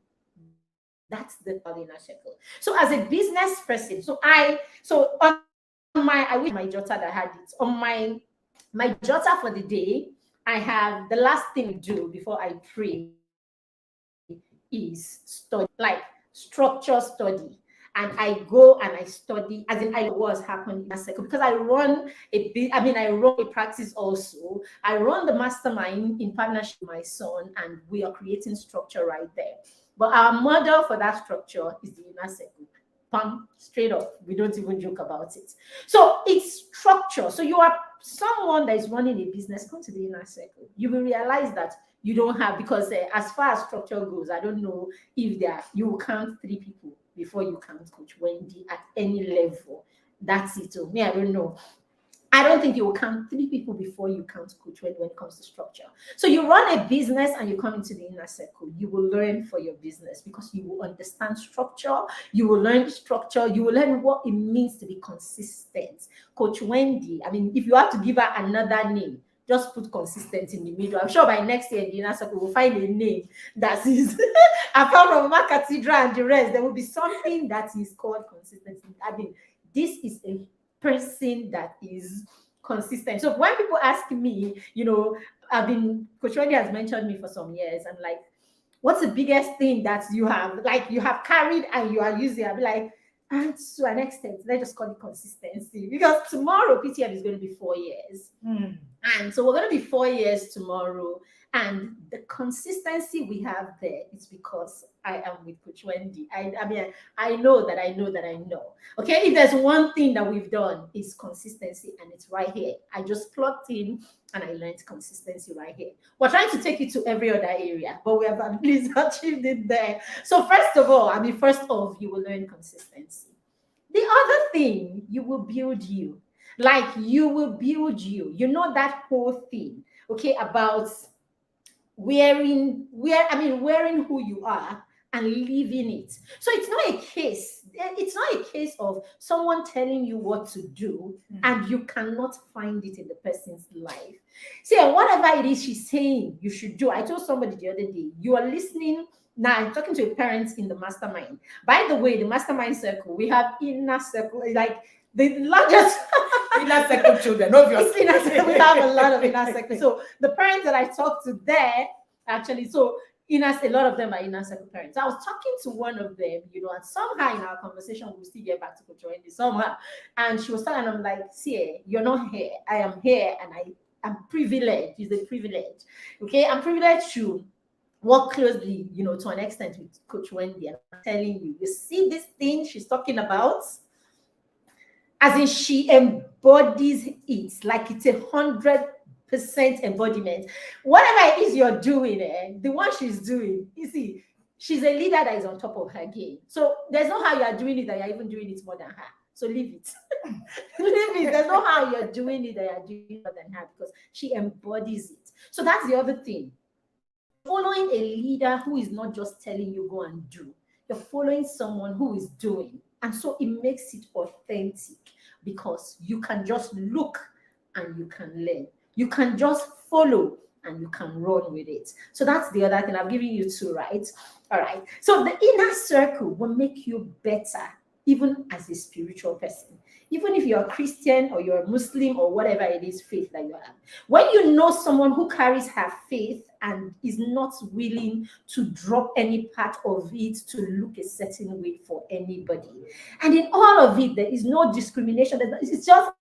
That's the inner circle. So as a business person, I wish my jotter that had it on my jotter for the day. I have the last thing I do before I pray is study, like structure study. And I go and I study, as in I know what's happening in a second, because I run a practice also. I run the mastermind in partnership with my son, and we are creating structure right there. But our model for that structure is the inner circle. Pam, straight up. We don't even joke about it. So it's structure. So you are someone that is running a business, come to the inner circle. You will realize that you don't have, because as far as structure goes, I don't know if you will count 3 people before you count Coach Wendy at any level. That's it. Me, I don't know. I don't think you will count 3 people before you count Coach Wendy when it comes to structure. So you run a business and you come into the inner circle. You will learn for your business because you will understand structure. You will learn structure. You will learn what it means to be consistent. Coach Wendy, I mean, if you have to give her another name, just put consistent in the middle. I'm sure by next year in the inner circle, we'll find a name that is, apart from Mark Cathedral and the rest, there will be something that is called consistency. I mean, this is a person that is consistent. So when people ask me, Coach Wendy has mentioned me for some years. I'm like, what's the biggest thing that you have carried and you are using? I'll be like, and to an extent, let's just call it consistency, because tomorrow PTM is going to be 4 years. And so we're going to be 4 years tomorrow. And the consistency we have there is because I am with Coach Wendy. I know that I know. Okay, if there's one thing that we've done is consistency, and it's right here. I just plugged in and I learned consistency right here. We're trying to take it to every other area, but we have at least achieved it there. So first off, you will learn consistency. The other thing, you will build you. Like you will build you. You know that whole thing, okay, about wearing who you are and living it. So it's not a case it's not a case of someone telling you what to do and you cannot find it in the person's life. See, whatever it is she's saying you should do. I told somebody the other day, you are listening. Now I'm talking to a parent in the mastermind. By the way, the mastermind circle, we have inner circle, like the largest inner circle children, obviously. Inner circle, we have a lot of inner circle. So the parents that I talked to there, actually, so a lot of them are inner circle parents. I was talking to one of them, and somehow in our conversation, we'll still get back to Coach Wendy somehow. And she was telling, I'm like, see, you're not here. I am here, and I'm privileged. It's a privilege. Okay, I'm privileged to work closely, to an extent with Coach Wendy. And I'm telling you, you see this thing she's talking about? As in, she embodies it like it's 100% embodiment. Whatever it is you're doing, the one she's doing, you see, she's a leader that is on top of her game. So there's no how you are doing it that you're even doing it more than her. So leave it. Leave it. There's no how you're doing it that you're doing it more than her, because she embodies it. So that's the other thing. Following a leader who is not just telling you go and do. You're following someone who is doing. And so it makes it authentic, because you can just look and you can learn. You can just follow and you can run with it. So that's the other thing. I've given you two, right? All right. So the inner circle will make you better, even as a spiritual person. Even if you're a Christian or you're a Muslim or whatever it is, faith that you have. When you know someone who carries her faith and is not willing to drop any part of it to look a certain way for anybody. And in all of it, there is no discrimination. It's just,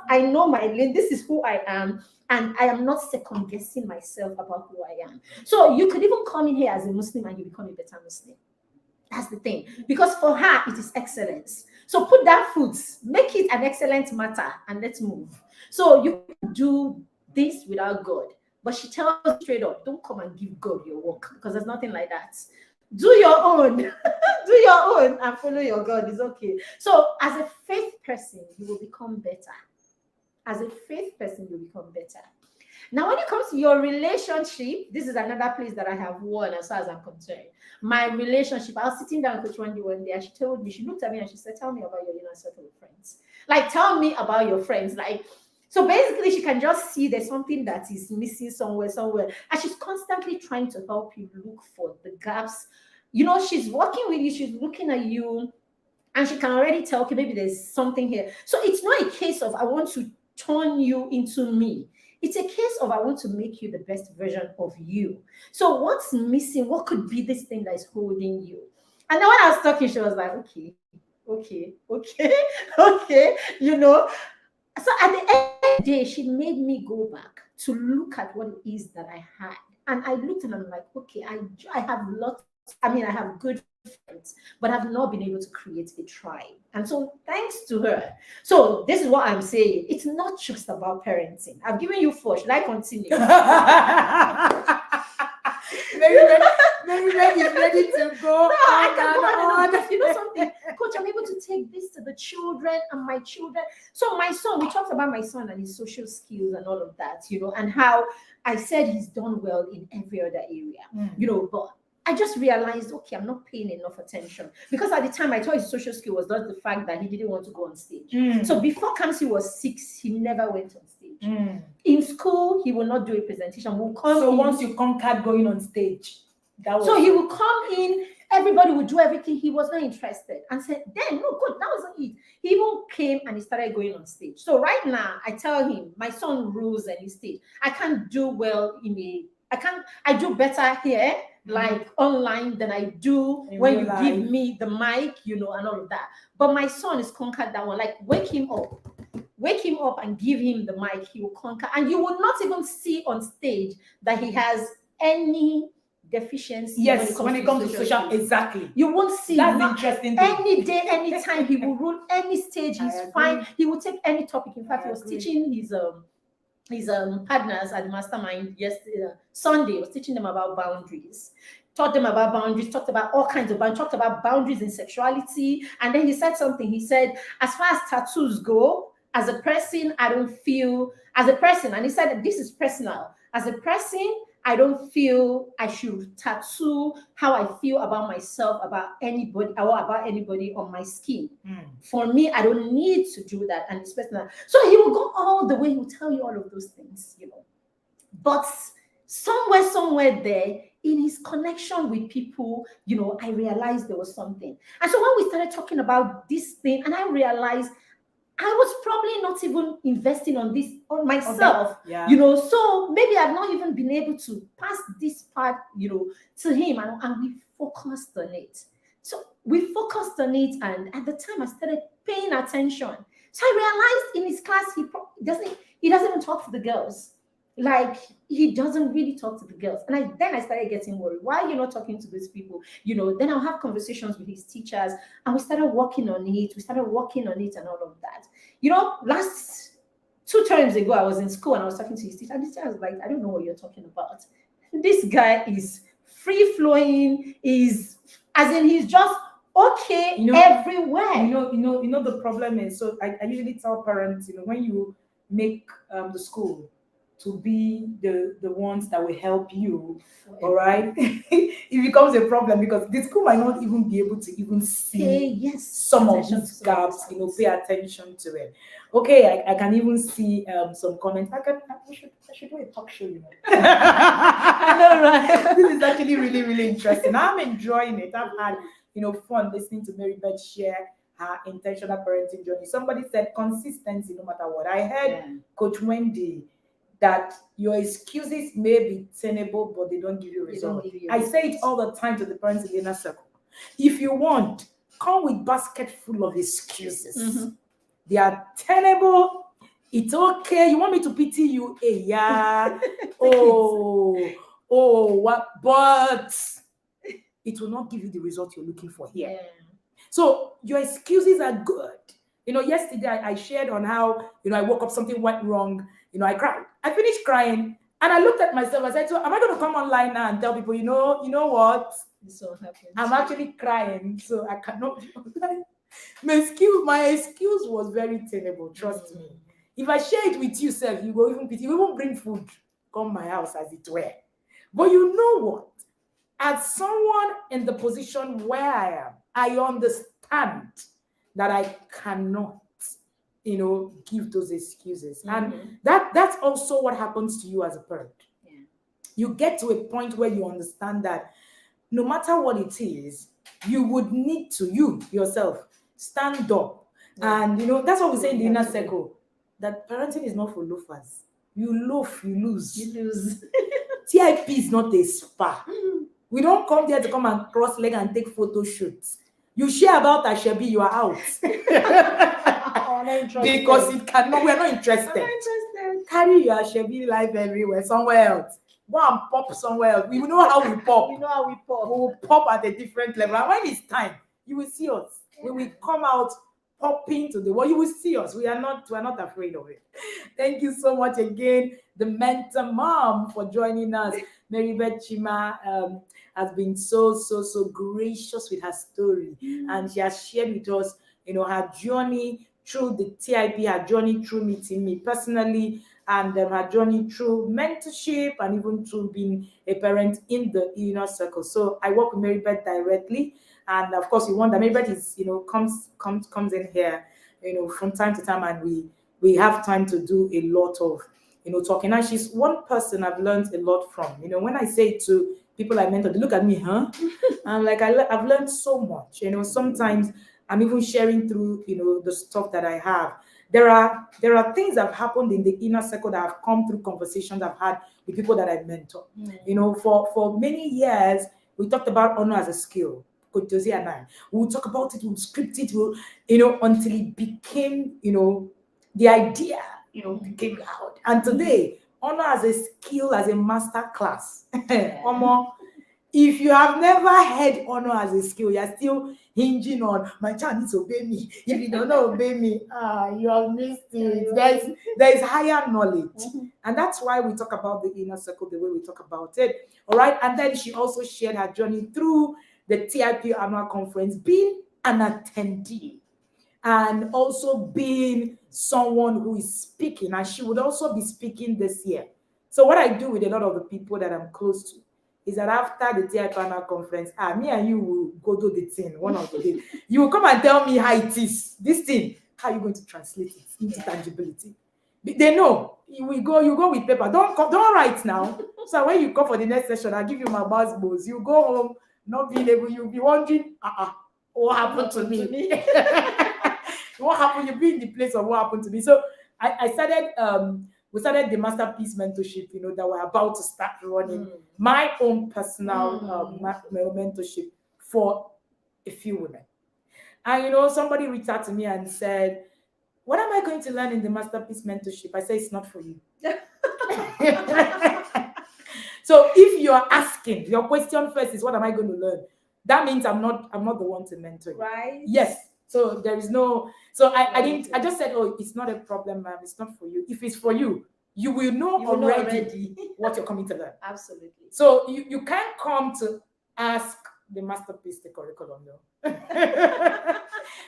I know my lane. This is who I am. And I am not second guessing myself about who I am. So you could even come in here as a Muslim and you become a better Muslim. That's the thing. Because for her, it is excellence. So put that foot, make it an excellent matter, and let's move. So you can do this without God. But she tells you straight up, don't come and give God your work, because there's nothing like that. Do your own. Do your own and follow your God. It's okay. So as a faith person, you will become better. As a faith person, you become better. Now, when it comes to your relationship, this is another place that I have won as far as I'm concerned. My relationship, I was sitting down with Coach Wendy one day, and she told me, she looked at me and she said, tell me about your inner circle of friends. Like, tell me about your friends. Like, so basically, she can just see there's something that is missing somewhere. And she's constantly trying to help you look for the gaps. She's working with you, she's looking at you, and she can already tell, okay, maybe there's something here. So it's not a case of, I want to turn you into me. It's a case of, I want to make you the best version of you. So what's missing? What could be this thing that is holding you? And then when I was talking, she was like, okay. So at the end of the day, she made me go back to look at what it is that I had. And I looked and I'm like, okay, I have I have good friends, but I've not been able to create a tribe. And so thanks to her. So this is what I'm saying. It's not just about parenting. I've given you 4. Should I continue? Maybe is ready to go. No, I can go on. Because you know something, Coach, I'm able to take this to the children and my children. So my son, we talked about my son and his social skills and all of that, and how I said he's done well in every other area, but I just realized, okay, I'm not paying enough attention. Because at the time, I thought his social skill was not the fact that he didn't want to go on stage. So before Kamsi was 6, he never went on stage. In school, he will not do a presentation. Once you conquered going on stage, he will come in, everybody would do everything. He was not interested. And said, then, no, good, that wasn't it. He even came and he started going on stage. So right now, I tell him, my son rules any stage. I can't do well I do better here, like online, than I do when you give me the mic, and all of that. But my son is conquered that one. Like, wake him up and give him the mic, he will conquer. And you will not even see on stage that he has any deficiency. Yes, when it comes to social, exactly. You won't see. That's interesting. Any day, anytime, he will rule any stage. He's fine. He will take any topic. In fact, he was teaching his partners at the mastermind yesterday, Sunday. Was teaching them about boundaries. Taught them about boundaries. Talked about all kinds of boundaries. Talked about boundaries in sexuality. And then he said something. He said, as far as tattoos go, as a person, I don't feel as a person. And he said, this is personal. As a person, I don't feel I should tattoo how I feel about myself, about anybody, or about anybody on my skin. For me, I don't need to do that, and it's personal. So he will go all the way, he will tell you all of those things, But somewhere there, in his connection with people, I realized there was something. And so when we started talking about this thing, and I realized I was probably not even investing on myself, so maybe I've not even been able to pass this part, to him, and we focused on it. So we focused on it, and at the time I started paying attention. So I realized in his class he doesn't even talk to the girls. Like, he doesn't really talk to the girls. And then I started getting worried. Why are you not talking to these people? Then I'll have conversations with his teachers, and we started working on it. And all of that. Last 2 terms ago, I was in school and I was talking to his teacher. And the teacher was like, I don't know what you're talking about. This guy is free flowing, he's just okay everywhere. The problem is, so I usually tell parents, when you make the school to be the ones that will help you, all right, it becomes a problem because the school might not even be able to even see some of these gaps, pay attention to it. Okay, I can even see some comments. I should do a talk show, I know, right? This is actually really, really interesting. I'm enjoying it. I've had, fun listening to Mary Beth share her intentional parenting journey. Somebody said consistency no matter what. I heard Coach Wendy that your excuses may be tenable, but they don't give you results. I say it all the time to the parents in the inner circle. If you want, come with basket full of excuses. They are tenable. It's okay. You want me to pity you? Hey, yeah. What? But it will not give you the result you're looking for here. So your excuses are good. Yesterday I shared on how, I woke up, something went wrong. I cried. I finished crying and I looked at myself. I said, so am I going to come online now and tell people, you know what? This all happened. I'm actually crying, so I cannot be online. My excuse was very tenable, trust me. If I share it with you, self, you go even pity. You won't bring food, come my house as it were. But you know what? As someone in the position where I am, I understand that I cannot, give those excuses. And that's also what happens to you as a parent. You get to a point where you understand that no matter what it is, you would need to, you yourself, stand up. And, that's what we say in the inner circle, that parenting is not for loafers. You loaf, you lose. TIP is not a spa. We don't come there to come and cross leg and take photo shoots. You share about Ashebi, you are out. Because it cannot, we're not interested. Carry your Ashebi life everywhere, somewhere else. Go and pop somewhere else. We know how we pop. We will pop at a different level. And when it's time, you will see us. When we come out popping to the world, you will see us. We are not afraid of it. Thank you so much again, the mentor mom, for joining us. Mary Beth Chima has been so gracious with her story, and she has shared with us, her journey through the TIP, her journey through meeting me personally, and her journey through mentorship, and even through being a parent in the inner circle. So I work with Mary Beth directly, and of course, we want that Mary Beth is, comes in here, from time to time, and we have time to do a lot of, talking. And she's one person I've learned a lot from. When I say to people I mentor, they look at me, huh? I'm like, I've learned so much. Sometimes I'm even sharing through, the stuff that I have. There are things that have happened in the inner circle that have come through conversations I've had with people that I mentor. For many years, we talked about honor as a skill. Coach Josie and I, we'll talk about it, we'll script it, until it became, the idea, became loud. And today, honor as a skill, as a master class. If you have never had honor as a skill, you're still hinging on, my child needs to obey me. If you don't obey me, you have missed it. There's higher knowledge. And that's why we talk about the inner circle the way we talk about it. All right. And then she also shared her journey through the TIP annual conference, being an attendee, and also being someone who is speaking. And she would also be speaking this year So what I do with a lot of the people that I'm close to is that after the TI panel conference, me and you will go do the thing one of the days. You will come and tell me how it is. This thing, how are you going to translate it into tangibility? They know. You go with paper. Don't write now. So when you come for the next session, I'll give you my buzzwords. You go home, not being able, you'll be wondering, what happened to me? What happened? You'll be in the place of what happened to me. So I started we started the masterpiece mentorship, that we're about to start running. My own personal mentorship for a few women. And somebody reached out to me and said, what am I going to learn in the masterpiece mentorship? I say it's not for you. So if you're asking, your question first is what am I going to learn? That means I'm not the one to mentor you. Right. Yes. So there is no. So I just said, oh, it's not a problem, ma'am. It's not for you. If it's for you, you will know already what you're coming to learn. Absolutely. So you can't come to ask the masterpiece the curriculum, no.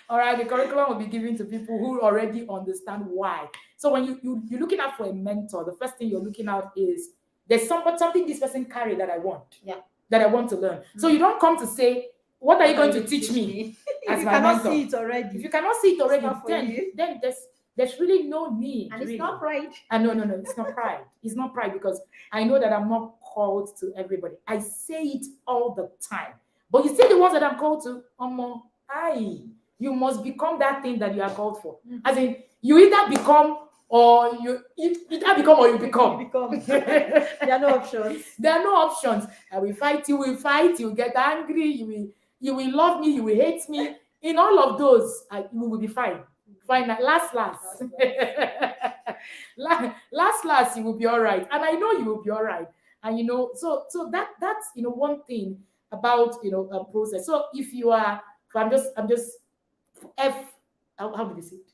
All right, the curriculum will be given to people who already understand why. So when you're looking out for a mentor, the first thing you're looking out is there's something this person carry that I want. Yeah. That I want to learn. So you don't come to say, what are you going to teach me? If you cannot see it already. If you cannot see it already, then there's really no need. And it's really. not pride. No, it's not pride. It's not pride because I know that I'm not called to everybody. I say it all the time. But you see the ones that I'm called to, you must become that thing that you are called for. As in, you either become or you become. There are no options. There are no options. I will fight, you will fight, you will get angry, you will love me, you will hate me. In all of those, you will be fine. Fine. Last, you will be all right. And I know you will be all right. And so that's one thing about a process. So if you are, I'm just how do you say it?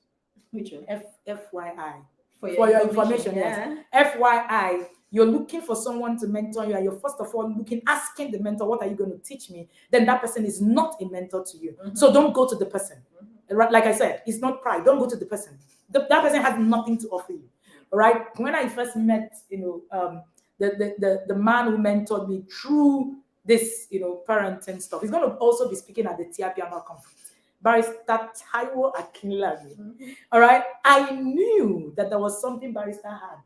Which one? FYI. For your information, yes. FYI, you're looking for someone to mentor you, and you're first of all asking the mentor, what are you going to teach me? Then that person is not a mentor to you. So don't go to the person. Like I said, it's not pride. Don't go to the person. That person has nothing to offer you. All right. When I first met, the man who mentored me through this, parenting stuff, he's going to also be speaking at the TIPML conference. Barrister Taiwo Akinlami. All right. I knew that there was something Barrister had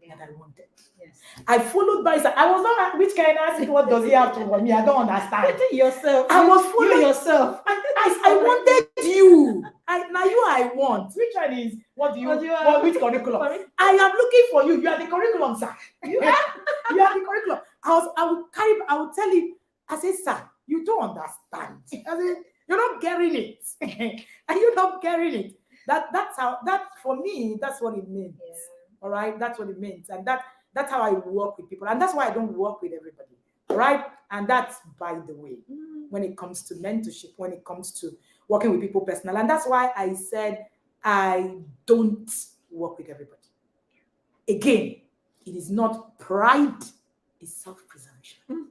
that I wanted. Yes. I followed Barrister. I was not which kind of asking what does he have to want me? I don't understand. Yourself. I was following yourself. I wanted you. Now you I want. Which one is what do you want? Which curriculum? I am looking for you. You are the curriculum, sir. You are the curriculum. I will tell him, I say, sir, you don't understand. I say, you're not getting it. And you're not getting it. That's for me, that's what it means. Yeah. All right. That's what it means. And that's how I work with people. And that's why I don't work with everybody. All right. And that's by the way, when it comes to mentorship, when it comes to working with people personally. And that's why I said I don't work with everybody. Again, it is not pride, it's self-preservation.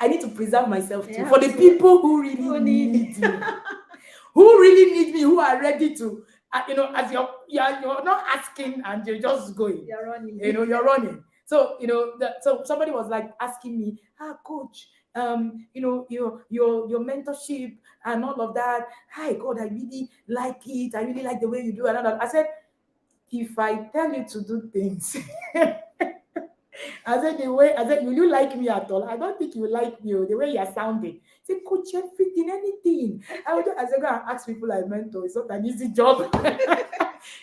I need to preserve myself too for the people who really need me, who really need me, who are ready to, as you're not asking and you're just going. You're running. You're running. So so somebody was like asking me, coach, your mentorship and all of that. Hi, God, I really like it. I really like the way you do it. And I said, if I tell you to do things. I said, will you like me at all? I don't think you like me, the way you're sounding. Say, coach, everything, anything. I said, go and ask people I mentor. It's not an easy job.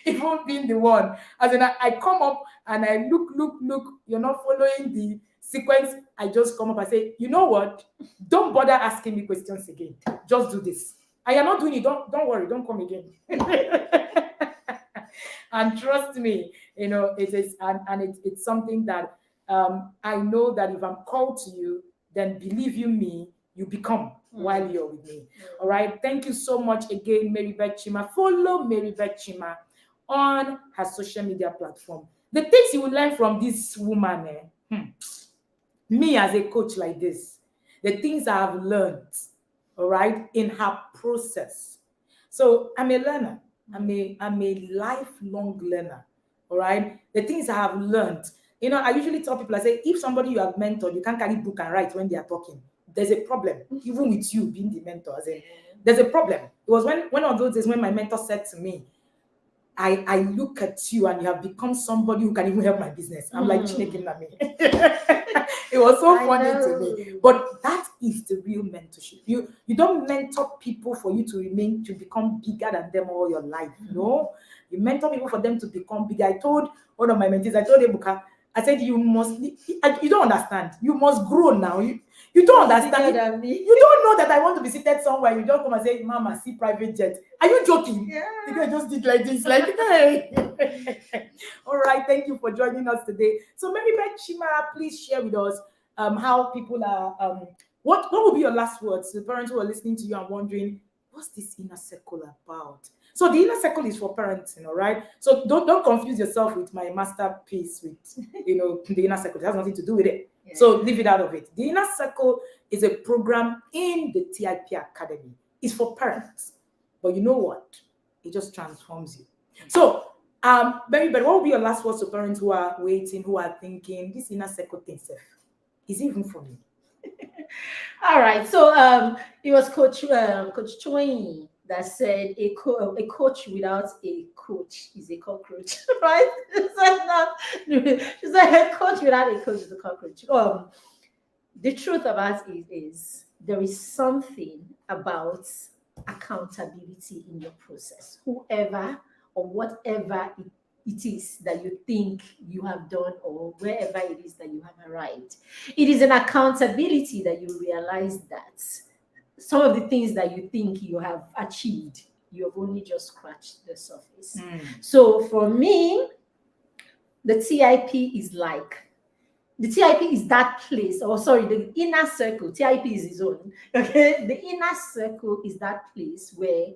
Even being the one. As in, I come up and I look, you're not following the sequence. I just come up and say, you know what? Don't bother asking me questions again. Just do this. And you're not doing it. Don't worry. Don't come again. And trust me, it is, and it's something that I know that if I'm called to you, then believe you me, you become while you're with me. All right. Thank you so much again, Mary Beth Chima. Follow Mary Beth Chima on her social media platform. The things you will learn from this woman, me as a coach like this, the things I have learned, all right, in her process. So I'm a learner. I'm a lifelong learner. All right. The things I have learned, You know, I usually tell people, I say, if somebody you have mentored, you can't carry book and write when they are talking, there's a problem, even with you being the mentor. As in, there's a problem. It was one of those days when my mentor said to me, I look at you and you have become somebody who can even help my business. I'm like, Chineke na me. It was so funny to me. But that is the real mentorship. You don't mentor people for you to become bigger than them all your life. No, you mentor people for them to become bigger. I told one of my mentees, I told Ebuka, I said, you don't understand. You must grow now. You don't understand. You don't know that I want to be seated somewhere. You don't come and say, Mama, see private jet. Are you joking? Yeah. The guy just did like this, like, hey. All right, thank you for joining us today. So, Mary Beth Chima, please share with us how people are. What would be your last words to the parents who are listening to you and wondering, what's this inner circle about? So the inner circle is for parenting, all right? So don't confuse yourself with my masterpiece with, the inner circle. It has nothing to do with it. Yeah. So leave it out of it. The inner circle is a program in the TIP Academy. It's for parents. But you know what? It just transforms you. So, Berry, what will be your last words to parents who are waiting, who are thinking, this inner circle thing, is it even for me? All right. So it was Coach Choi that said a coach without a coach is a cockroach, right? She said a coach without a coach is a cockroach. The truth about it is there is something about accountability in your process. Whoever or whatever it is that you think you have done or wherever it is that you have arrived, it is an accountability that you realize that some of the things that you think you have achieved, you have only just scratched the surface. So for me, the TIP is that place, the inner circle. TIP is his own. Okay, the inner circle is that place where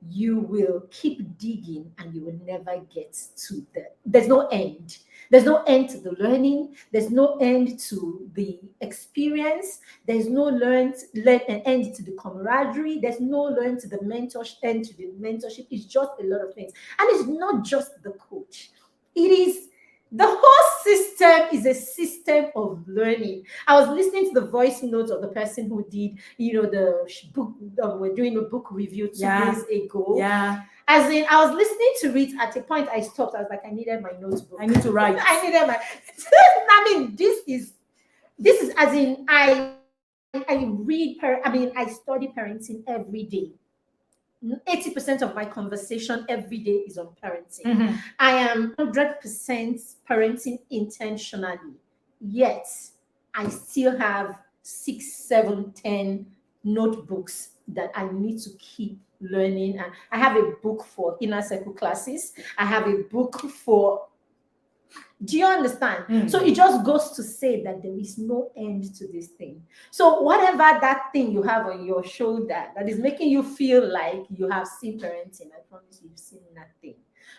you will keep digging and you will never get to there's no end. There's no end to the learning. There's no end to the experience. There's no end to the camaraderie. There's no end to the end to the mentorship. It's just a lot of things. And it's not just the coach. It is the whole system is a system of learning. I was listening to the voice notes of the person who did, the book. We're doing a book review 2 days ago. Yeah. As in, I was listening to it. At a point, I stopped. I was like, I needed my notebook. I need to write. I needed my. I mean, this is as in I read. I study parenting every day. 80% of my conversation every day is on parenting. I am 100% parenting intentionally, yet I still have 6, 7, 10 notebooks that I need to keep learning. And I have a book for inner circle classes. I have a book for. Do you understand? So it just goes to say that there is no end to this thing. So whatever that thing you have on your shoulder that is making you feel like you have seen parenting, I promise you've seen nothing.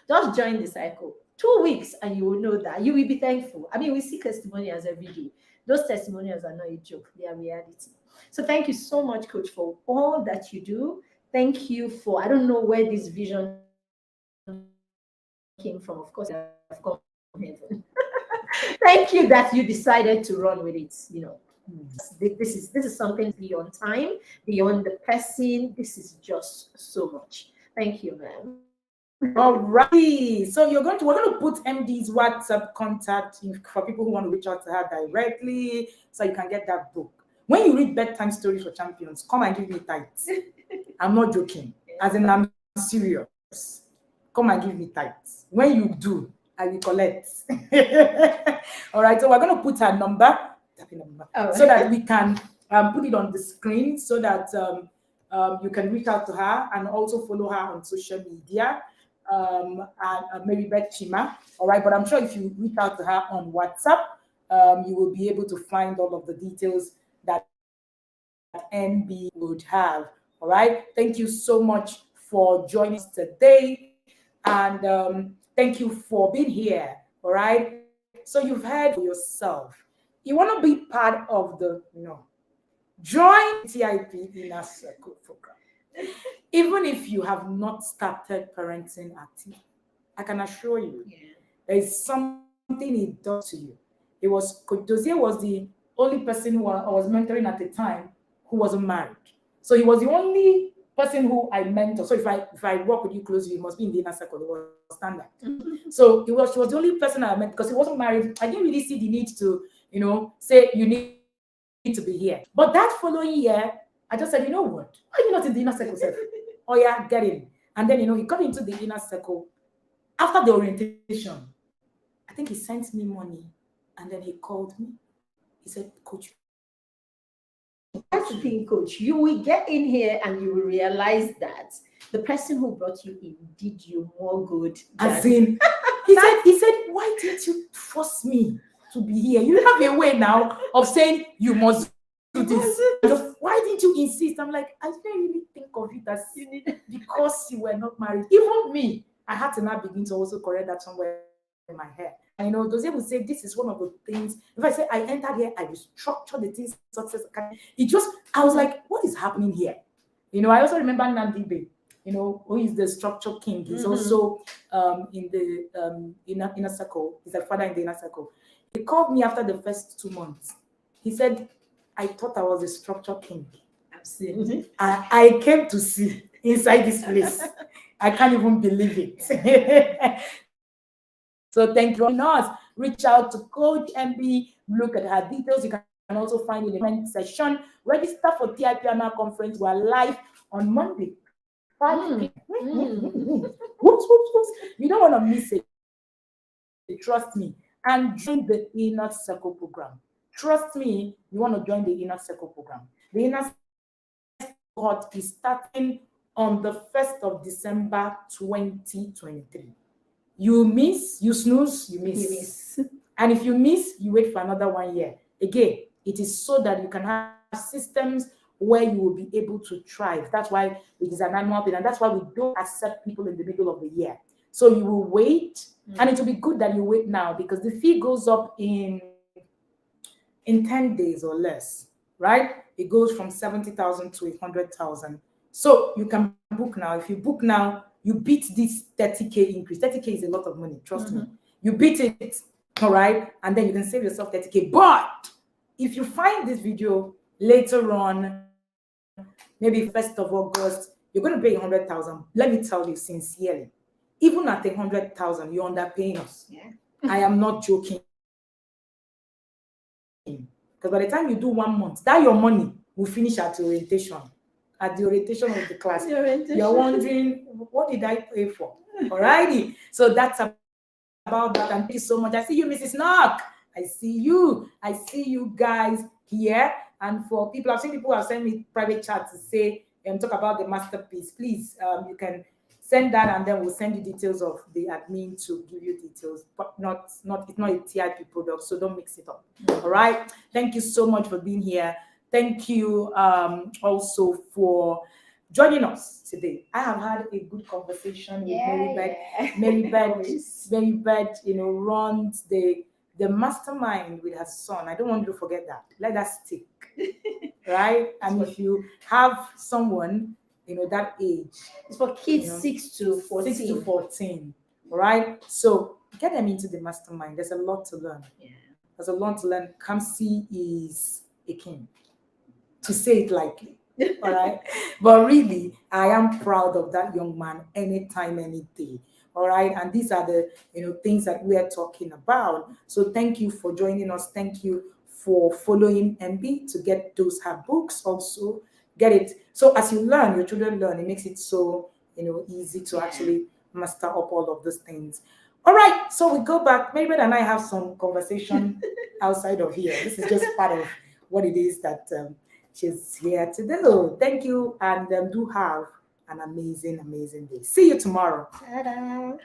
Just join the cycle. 2 weeks and you will know that. You will be thankful. I mean, we see testimonials every day. Those testimonials are not a joke. They are reality. So thank you so much, Coach, for all that you do. Thank you for, I don't know where this vision came from. Of course, I've come from heaven. Thank you that you decided to run with it. This is something beyond time, beyond the person. This is just so much. Thank you, ma'am. All right. So we're going to put MD's WhatsApp contact for people who want to reach out to her directly, so you can get that book. When you read bedtime stories for champions, come and give me tithes. I'm not joking. As in, I'm serious. Come and give me tithes. When you do, I will collect. All right, so we're going to put her number so that we can put it on the screen so that you can reach out to her and also follow her on social media. And maybe Beth Chima. All right, but I'm sure if you reach out to her on WhatsApp, you will be able to find all of the details that NB would have. All right, thank you so much for joining us today. And thank you for being here. All right. So you've heard for yourself. You want to be part of the join TIP Inner Circle program. Even if you have not started parenting active, I can assure you there is something it does to you. It was Coach Dozier was the only person who I was mentoring at the time who wasn't married. So he was the only person who I mentor. So if I work with you closely, you must be in the inner circle. It was standard. So she was the only person I met because he wasn't married. I didn't really see the need to, say you need to be here. But that following year, I just said, you know what? Why are you not in the inner circle, sir? Oh yeah, get in. And then he got into the inner circle after the orientation. I think he sent me money, and then he called me. He said, Coach. That's the thing, Coach. You will get in here and you will realize that the person who brought you in did you more good. As in, he said, why didn't you force me to be here? You have a way now of saying you must do this. Why didn't you insist? I'm like, I didn't really think of it as because you were not married. Even me, I had to now begin to also correct that somewhere in my head. And those people say this is one of the things. If I say I entered here, I restructured the things, success. I was like, what is happening here? I also remember Nandibe, who is the structure king. He's also in the inner circle. He's a father in the inner circle. He called me after the first 2 months. He said, I thought I was a structure king. Absolutely. I came to see inside this place. I can't even believe it. So thank you for us. Reach out to Coach MB. Look at her details. You can also find in the comment section. Register for TIPNR conference. We're live on Monday. 5 p.m. You don't want to miss it. Trust me. And join the Inner Circle program. Trust me, you want to join the Inner Circle program. The Inner Circle is starting on the 1st of December 2023. You miss, you snooze, you miss. And if you miss, you wait for another 1 year. Again, it is so that you can have systems where you will be able to thrive. That's why it is an annual thing, and that's why we don't accept people in the middle of the year. So you will wait, and it will be good that you wait now because the fee goes up in 10 days or less, right? It goes from 70,000 to 100,000. So you can book now. If you book now, you beat this 30K increase. 30K is a lot of money, trust me. You beat it, all right? And then you can save yourself 30K. But if you find this video later on, maybe 1st of August, you're going to pay 100,000. Let me tell you sincerely, even at 100,000, you're underpaying us. Yeah. I am not joking. Because by the time you do 1 month, that your money will finish at orientation. At the orientation of the class, you're wondering, what did I pay for? Alrighty. So that's about that. And thank you so much. I see you, Mrs. Knock. I see you. I see you guys here. And for people, I've seen people who have sent me private chat to say, talk about the masterpiece. Please, you can send that, and then we'll send you details of the admin to give you details. But it's not a TIP product, so don't mix it up. All right. Thank you so much for being here. Thank you also for joining us today. I have had a good conversation with Mary Beth. Mary Beth, runs the mastermind with her son. I don't want you to forget that. Let that stick, right? And if you have someone, that age, it's for kids 6 to 14. 6 to 14, right? So get them into the mastermind. There's a lot to learn. Yeah. There's a lot to learn. Kamsi is a king, to say it lightly. All right. But really, I am proud of that young man anytime, any day. All right. And these are the things that we are talking about. So thank you for joining us. Thank you for following MB to get those her books. Also get it. So as you learn, your children learn. It makes it so easy to actually master up all of those things. All right. So we go back. Maybe and I have some conversation outside of here. This is just part of what it is that she's here to do. Thank you, and do have an amazing, amazing day. See you tomorrow. Ta-da.